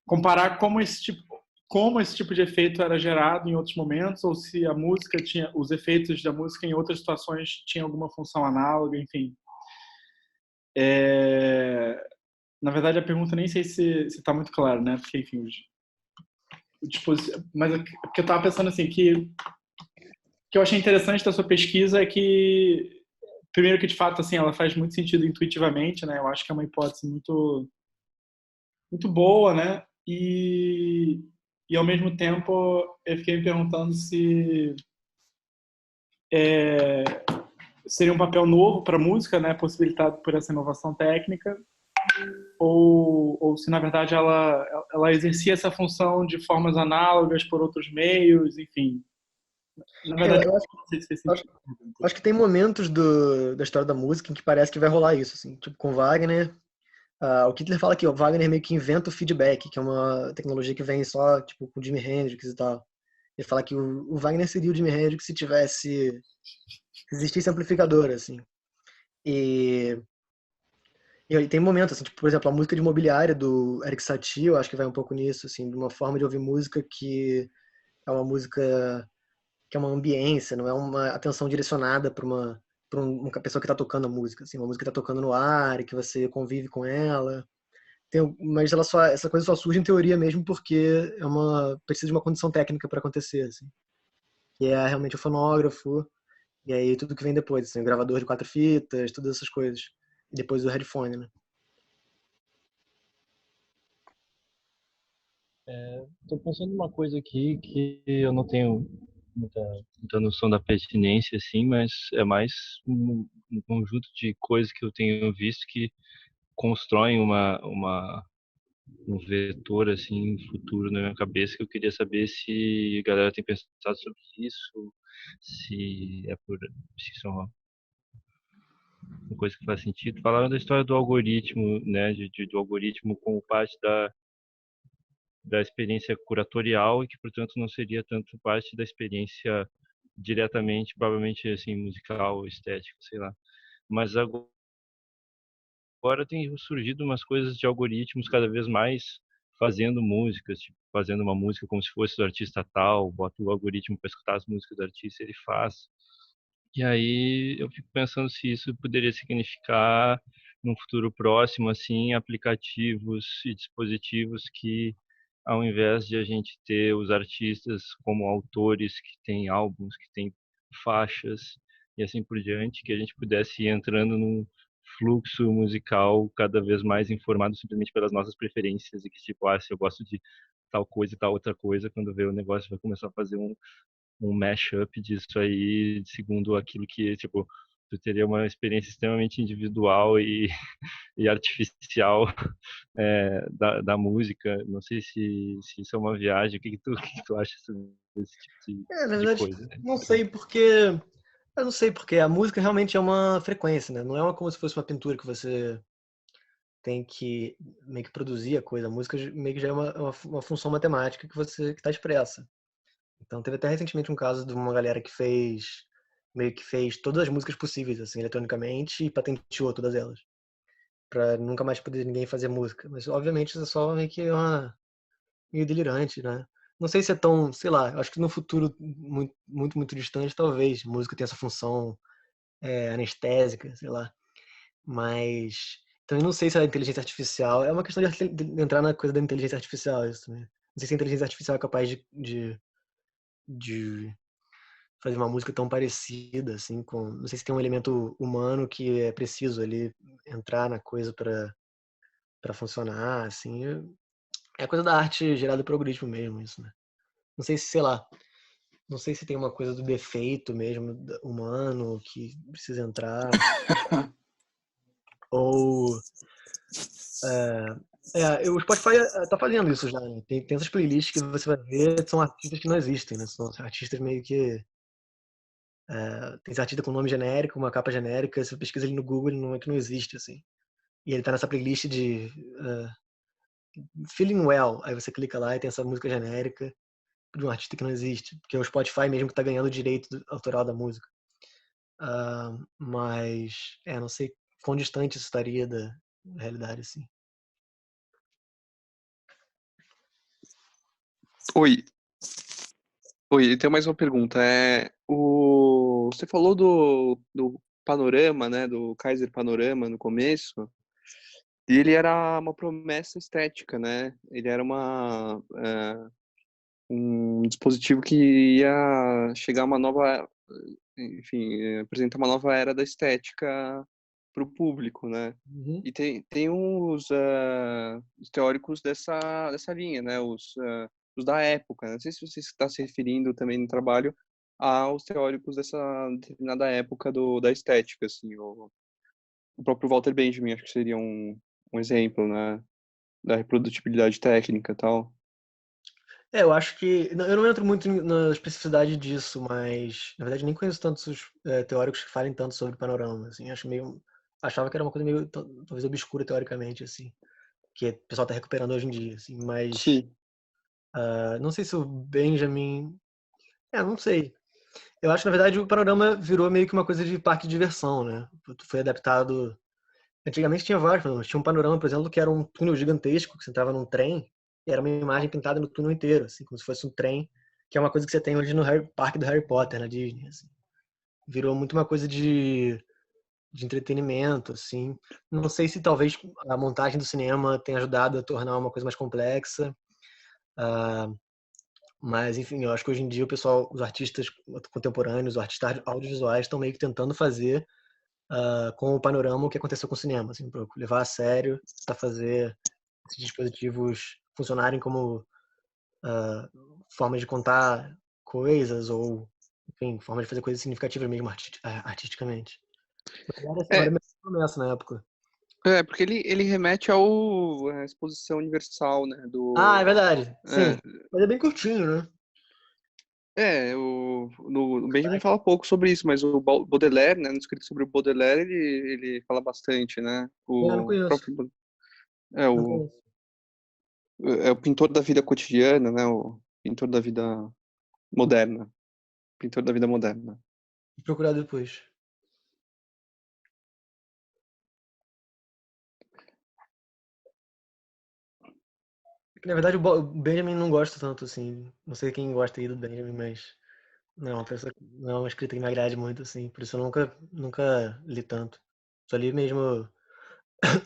comparar como esse tipo de efeito era gerado em outros momentos, ou se a música os efeitos da música em outras situações tinham alguma função análoga, enfim. Na verdade, a pergunta nem sei se está muito claro, né? Porque, enfim, mas porque eu estava pensando assim que eu achei interessante da sua pesquisa é que, primeiro que de fato assim ela faz muito sentido intuitivamente, né? Eu acho que é uma hipótese muito muito boa, né? E ao mesmo tempo eu fiquei me perguntando se seria um papel novo para a música, né? Possibilitado por essa inovação técnica, ou se na verdade ela exercia essa função de formas análogas por outros meios, enfim. Na verdade, eu acho, não sei se fez sentido. Acho que tem momentos da história da música em que parece que vai rolar isso, assim. Tipo, com Wagner, o Hitler fala que o Wagner meio que inventa o feedback, que é uma tecnologia que vem só, tipo, com Jimi Hendrix e tal. Ele fala que o Wagner seria o Jimi Hendrix se existisse amplificador, assim. E, e aí tem momentos, assim, tipo, por exemplo, a música de Imobiliária do Eric Satie, eu acho que vai um pouco nisso, assim, de uma forma de ouvir música que é uma música que é uma ambiência, não é uma atenção direcionada para uma pessoa que está tocando a música, assim, uma música que está tocando no ar e que você convive com ela. Mas essa coisa só surge em teoria mesmo porque precisa de uma condição técnica para acontecer, assim, que é realmente o fonógrafo e aí tudo que vem depois, assim, o gravador de 4 fitas, todas essas coisas. E depois o headphone, né? Estou pensando numa coisa aqui que eu não tenho muita, muita noção da pertinência, assim, mas é mais um conjunto de coisas que eu tenho visto que constroem um vetor, assim, futuro na minha cabeça, que eu queria saber se a galera tem pensado sobre isso, se é por, se isso é uma coisa que faz sentido. Falaram da história do algoritmo, né, do algoritmo como parte da experiência curatorial e que, portanto, não seria tanto parte da experiência diretamente, provavelmente, assim, musical, estética, sei lá. Mas agora tem surgido umas coisas de algoritmos cada vez mais fazendo músicas, tipo, fazendo uma música como se fosse do artista tal, bota o algoritmo para escutar as músicas do artista, ele faz. E aí eu fico pensando se isso poderia significar, num futuro próximo, assim, aplicativos e dispositivos que, ao invés de a gente ter os artistas como autores que têm álbuns, que têm faixas e assim por diante, que a gente pudesse ir entrando num fluxo musical cada vez mais informado simplesmente pelas nossas preferências e que, tipo, se eu gosto de tal coisa e tal outra coisa, quando vê o negócio vai começar a fazer um mashup disso aí, segundo aquilo que, tipo, tu teria uma experiência extremamente individual e artificial da música. Não sei se isso é uma viagem. O que que tu acha sobre esse tipo Na de verdade, coisa? não sei porque. Eu não sei porque a música realmente é uma frequência, né? Não é como se fosse uma pintura que você tem que meio que produzir a coisa. A música meio que já é uma função matemática que está expressa. Então teve até recentemente um caso de uma galera que meio que fez todas as músicas possíveis, assim, eletronicamente e patenteou todas elas. Pra nunca mais poder ninguém fazer música. Mas obviamente isso é só meio que meio delirante, né? Não sei se é tão, sei lá, acho que no futuro muito, muito, muito distante, talvez, música tenha essa função anestésica, sei lá. Mas também não sei se a inteligência artificial. É uma questão de entrar na coisa da inteligência artificial, isso também. Não sei se a inteligência artificial é capaz de fazer uma música tão parecida, assim, com. Não sei se tem um elemento humano que é preciso ali entrar na coisa para funcionar, assim. É coisa da arte gerada por algoritmo mesmo, isso, né? Não sei se, sei lá, não sei se tem uma coisa do defeito mesmo humano que precisa entrar, ou o Spotify tá fazendo isso já, né? Tem essas playlists que você vai ver, são artistas que não existem, né? São artistas meio que. Tem esse artista com nome genérico, uma capa genérica, você pesquisa ele no Google, ele não é que não existe, assim. E ele tá nessa playlist de Feeling Well, aí você clica lá e tem essa música genérica de um artista que não existe, porque é o Spotify mesmo que tá ganhando o direito autoral da música. Mas, não sei quão distante isso estaria da realidade, assim. Oi, oi, eu tenho mais uma pergunta. Você falou do Panorama, né? Do Kaiser Panorama no começo. E ele era uma promessa estética, né? Ele era um dispositivo que ia chegar a uma nova, enfim, apresentar uma nova era da estética para o público, né? Uhum. E tem os teóricos dessa linha, né? Os da época. Não sei se você está se referindo também no trabalho aos teóricos dessa determinada época da estética, assim, o próprio Walter Benjamin, acho que seria um exemplo, né? Da reprodutibilidade técnica e tal. Eu acho que. Eu não entro muito na especificidade disso, mas na verdade nem conheço tantos teóricos que falem tanto sobre panorama. Assim, acho meio. Achava que era uma coisa meio talvez obscura teoricamente, assim, que o pessoal está recuperando hoje em dia, assim, mas Sim. não sei se o Benjamin. Não sei. Eu acho que na verdade o panorama virou meio que uma coisa de parque de diversão, né? Foi adaptado. Antigamente tinha vários panoramas. Tinha um panorama, por exemplo, que era um túnel gigantesco, que você entrava num trem e era uma imagem pintada no túnel inteiro, assim, como se fosse um trem, que é uma coisa que você tem hoje no parque do Harry Potter, na Disney, assim. Virou muito uma coisa de entretenimento, assim. Não sei se talvez a montagem do cinema tenha ajudado a tornar uma coisa mais complexa, ah, mas enfim, eu acho que hoje em dia o pessoal, os artistas contemporâneos, os artistas audiovisuais estão meio que tentando fazer com o panorama o que aconteceu com o cinema, assim, para levar a sério, para fazer esses dispositivos funcionarem como formas de contar coisas ou, enfim, formas de fazer coisas significativas mesmo artisticamente. Mas era É, minha promessa na época. porque ele remete à exposição universal, né? É Do, verdade. Sim. Mas é bem curtinho, né? o Benjamin fala pouco sobre isso, mas o Baudelaire, né, no escrito sobre o Baudelaire, ele fala bastante, né? Eu não O conheço. próprio é Não o conheço. é o pintor da vida cotidiana, né? O pintor da vida moderna, pintor da vida moderna. Vou procurar depois. Na verdade, o Benjamin não gosta tanto, assim. Não sei quem gosta aí do Benjamin, mas não é uma pessoa, não é uma escrita que me agrade muito, assim. Por isso eu nunca li tanto. Só li mesmo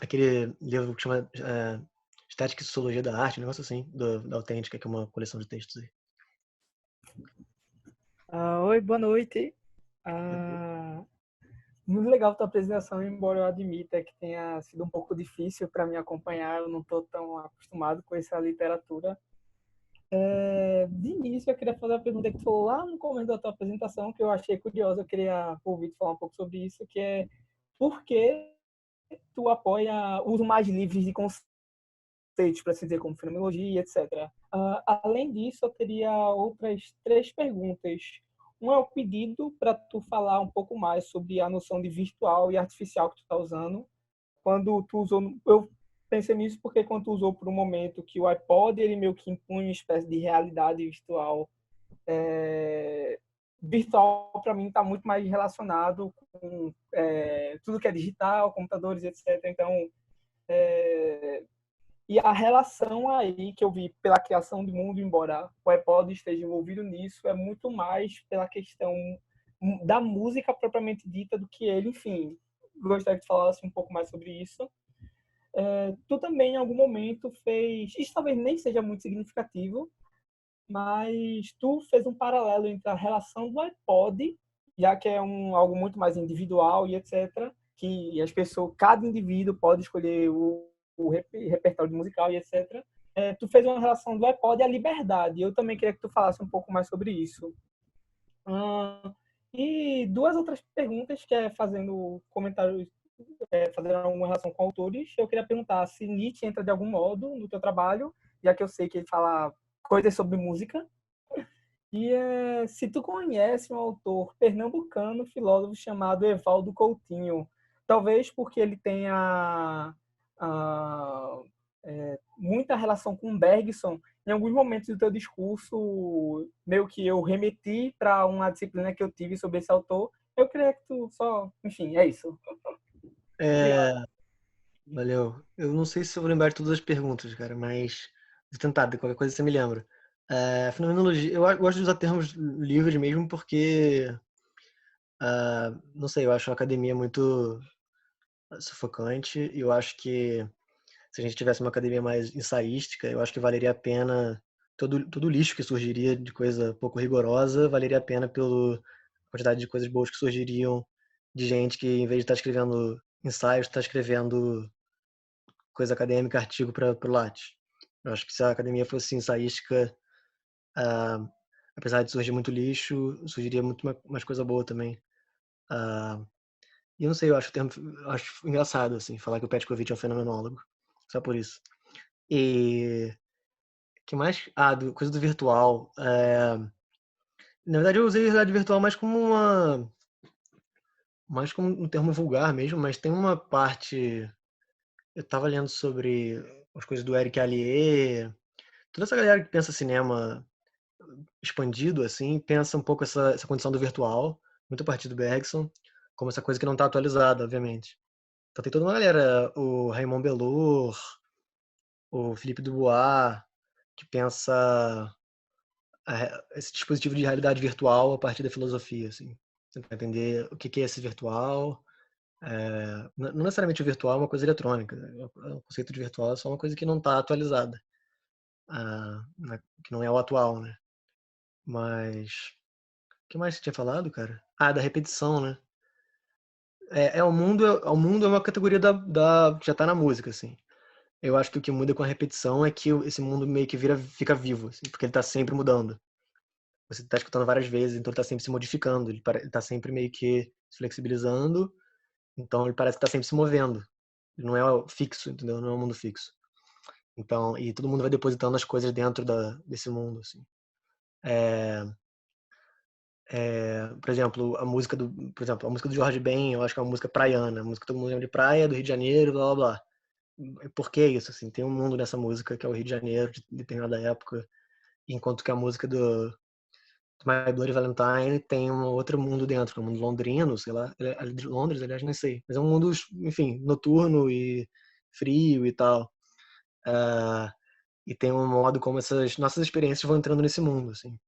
aquele livro que chama Estética e Sociologia da Arte, um negócio assim, da Autêntica, que é uma coleção de textos aí. Oi, boa noite. Ah, muito legal a tua apresentação, embora eu admita que tenha sido um pouco difícil para me acompanhar, eu não estou tão acostumado com essa literatura. De início, eu queria fazer a pergunta que tu falou lá no começo da tua apresentação, que eu achei curiosa, eu queria ouvir tu falar um pouco sobre isso, que é por que tu apoia o uso mais livre de conceitos, para se dizer, como fenomenologia, etc. Além disso, eu teria outras 3 perguntas. Um é o pedido para tu falar um pouco mais sobre a noção de virtual e artificial que tu está usando. Quando tu usou, eu pensei nisso porque quando tu usou por um momento que o iPod ele meio que impunha uma espécie de realidade virtual. Virtual para mim está muito mais relacionado com tudo que é digital, computadores, etc. Então, e a relação aí que eu vi pela criação do mundo, embora o iPod esteja envolvido nisso, é muito mais pela questão da música propriamente dita do que ele. Enfim, gostaria que tu falasse um pouco mais sobre isso. Tu também, em algum momento, fez... Isso talvez nem seja muito significativo, mas tu fez um paralelo entre a relação do iPod, já que é algo muito mais individual e etc., que as pessoas, cada indivíduo pode escolher o repertório musical e etc. Tu fez uma relação do iPod à liberdade. Eu também queria que tu falasse um pouco mais sobre isso. E 2 outras perguntas, que é fazendo comentários, fazendo alguma relação com autores. Eu queria perguntar se Nietzsche entra de algum modo no teu trabalho, já que eu sei que ele fala coisas sobre música. E se tu conhece um autor pernambucano, filósofo chamado Evaldo Coutinho, talvez porque ele tenha muita relação com Bergson, em alguns momentos do teu discurso, meio que eu remeti para uma disciplina que eu tive sobre esse autor. Eu queria que tu só... Enfim, é isso. É, valeu. Eu não sei se eu vou lembrar de todas as perguntas, cara, mas vou tentar, de qualquer coisa você me lembra. Fenomenologia, eu gosto de usar termos livres mesmo porque, não sei, eu acho a academia muito sufocante e eu acho que se a gente tivesse uma academia mais ensaística, eu acho que valeria a pena todo o lixo que surgiria de coisa pouco rigorosa, valeria a pena pela quantidade de coisas boas que surgiriam de gente que, em vez de estar escrevendo ensaios, está escrevendo coisa acadêmica, artigo para o Lattes. Eu acho que se a academia fosse ensaística, ah, apesar de surgir muito lixo, surgiria muito mais coisa boa também. Ah, e eu não sei, eu acho engraçado assim, falar que o Petkovic é um fenomenólogo, só por isso. E Que mais? Coisa do virtual. Na verdade, eu usei realidade virtual mais como um termo vulgar mesmo, mas tem uma parte. Eu tava lendo sobre as coisas do Eric Allier, toda essa galera que pensa cinema expandido, assim, pensa um pouco essa condição do virtual, muito a partir do Bergson, como essa coisa que não está atualizada, obviamente. Então tem toda uma galera, o Raymond Bellour, o Philippe Dubois, que pensa esse dispositivo de realidade virtual a partir da filosofia, assim. Tentar entender o que é esse virtual. Não necessariamente o virtual é uma coisa eletrônica. O conceito de virtual é só uma coisa que não está atualizada, que não é o atual, né? Mas o que mais você tinha falado, cara? Da repetição, né? O mundo é uma categoria já tá na música, assim. Eu acho que o que muda com a repetição é que esse mundo meio que fica vivo, assim, porque ele tá sempre mudando. Você tá escutando várias vezes, então ele tá sempre se modificando, ele tá sempre meio que se flexibilizando, então ele parece que tá sempre se movendo. Ele não é fixo, entendeu? Não é um mundo fixo. Então, e todo mundo vai depositando as coisas dentro desse mundo, assim. Por exemplo, a música do Jorge Ben, eu acho que é uma música praiana, a música que todo mundo lembra de praia, do Rio de Janeiro, blá blá blá. Por que isso? Assim, tem um mundo nessa música que é o Rio de Janeiro, de determinada época, enquanto que a música do My Bloody Valentine tem um outro mundo dentro, que é um mundo londrino, sei lá, de Londres, aliás, nem sei, mas é um mundo, enfim, noturno e frio e tal. E tem um modo como essas nossas experiências vão entrando nesse mundo, assim.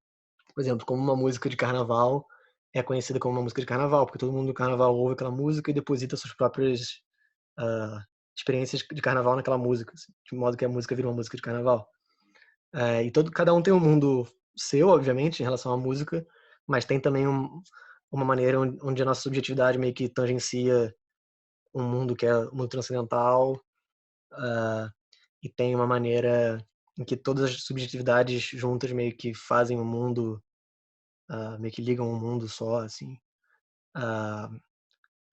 Por exemplo, como uma música de carnaval é conhecida como uma música de carnaval, porque todo mundo do carnaval ouve aquela música e deposita suas próprias ah, experiências de carnaval naquela música, assim, de modo que a música vira uma música de carnaval. Cada um tem um mundo seu, obviamente, em relação à música, mas tem também uma maneira onde a nossa subjetividade meio que tangencia um mundo que é um mundo transcendental, e tem uma maneira em que todas as subjetividades juntas meio que fazem um mundo, meio que ligam um mundo só, assim.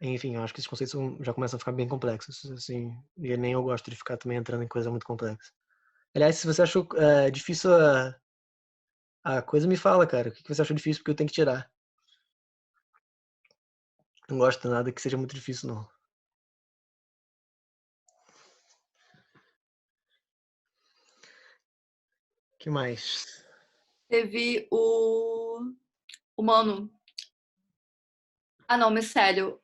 Enfim, eu acho que esses conceitos já começam a ficar bem complexos, assim, e nem eu gosto de ficar também entrando em coisa muito complexa. Aliás, se você achou difícil a coisa, me fala, cara. O que você achou difícil? Porque eu tenho que tirar. Não gosto de nada que seja muito difícil, não. O que mais? Teve o Mano. Não, mas sério.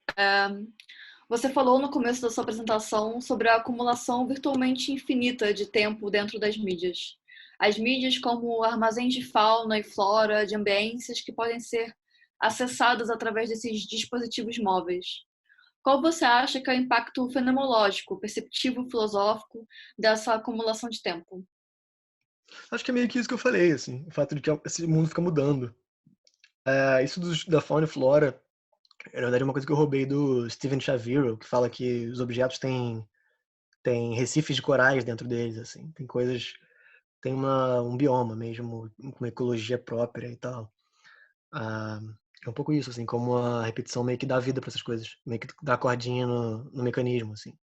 Você falou no começo da sua apresentação sobre a acumulação virtualmente infinita de tempo dentro das mídias. As mídias como armazéns de fauna e flora, de ambiências que podem ser acessadas através desses dispositivos móveis. Qual você acha que é o impacto fenomenológico, perceptivo, filosófico dessa acumulação de tempo? Acho que é meio que isso que eu falei, assim. O fato de que esse mundo fica mudando. Isso da fauna e flora, na verdade, é uma coisa que eu roubei do Steven Shaviro, que fala que os objetos têm recifes de corais dentro deles, assim. Tem coisas... Tem um bioma mesmo, uma ecologia própria e tal. É um pouco isso, assim, como a repetição meio que dá vida para essas coisas, meio que dá cordinha no mecanismo, assim.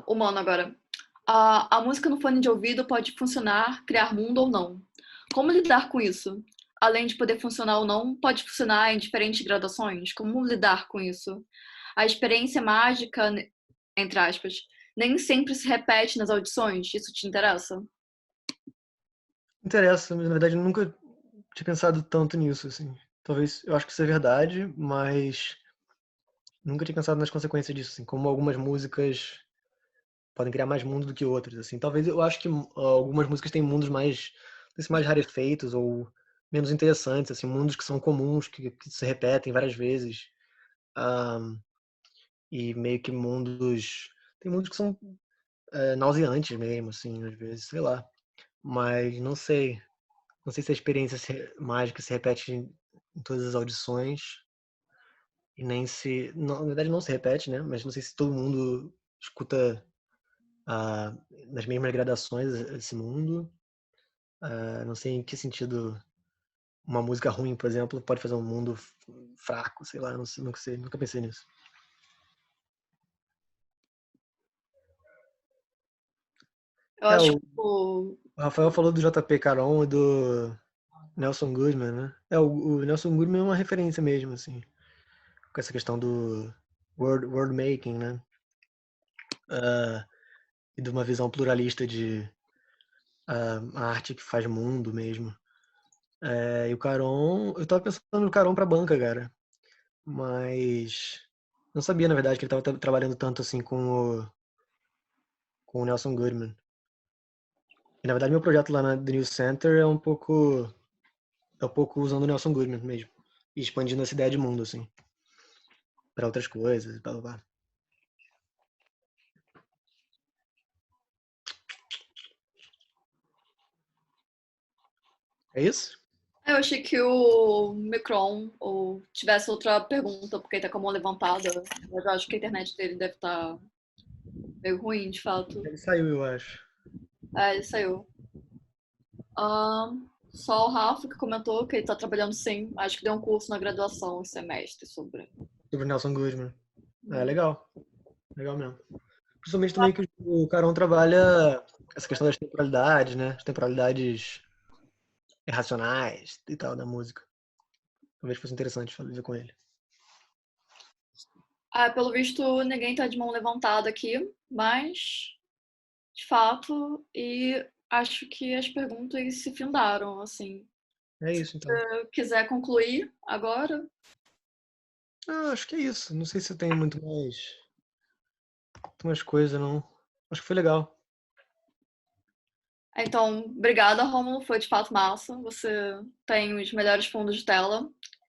Humano agora. A música no fone de ouvido pode funcionar, criar mundo ou não. Como lidar com isso? Além de poder funcionar ou não, pode funcionar em diferentes gradações? Como lidar com isso? A experiência mágica, entre aspas, nem sempre se repete nas audições. Isso te interessa? Interessa, mas na verdade eu nunca tinha pensado tanto nisso, assim. Talvez, eu acho que isso é verdade, mas nunca tinha pensado nas consequências disso, assim, como algumas músicas podem criar mais mundo do que outras, assim. Talvez eu acho que algumas músicas têm mundos mais rarefeitos ou menos interessantes, assim, mundos que são comuns, que se repetem várias vezes. Ah, e meio que tem mundos que são nauseantes mesmo, assim, às vezes, sei lá. Mas não sei. Não sei se a experiência mágica se repete em todas as audições. E nem se. Na verdade, não se repete, né? Mas não sei se todo mundo escuta nas mesmas gradações esse mundo. Não sei em que sentido uma música ruim, por exemplo, pode fazer um mundo fraco, sei lá, não sei, nunca pensei nisso. Eu É, acho o que o Rafael falou do JP Caron e do Nelson Goodman, né? O Nelson Goodman é uma referência mesmo, assim, com essa questão do word making, né? E de uma visão pluralista de a arte que faz mundo mesmo. E o Caron, eu tava pensando no Caron pra banca, cara, mas não sabia, na verdade, que ele tava trabalhando tanto assim com o Nelson Goodman. E, na verdade, meu projeto lá na The New Center é um pouco usando o Nelson Goodman mesmo. E expandindo essa ideia de mundo, assim, pra outras coisas, blá blá blá. É isso? eu achei que o Micron ou tivesse outra pergunta, porque ele tá com a mão levantada. Mas eu acho que a internet dele deve estar meio ruim, de fato. Ele saiu, eu acho. Ele saiu. Só o Rafa que comentou que ele tá trabalhando sim. Acho que deu um curso na graduação esse semestre sobre. Sobre o Nelson Goodman. Legal. Legal mesmo. Principalmente também que o Caron trabalha essa questão das temporalidades, né? As temporalidades irracionais e tal da música. Talvez fosse interessante fazer com ele. Pelo visto, ninguém tá de mão levantada aqui, mas de fato, e acho que as perguntas se findaram, assim. É isso, então. Se você quiser concluir agora. Acho que é isso. Não sei se tem muito mais coisa, não. Acho que foi legal. Então, obrigada, Romulo. Foi de fato massa. Você tem os melhores fundos de tela.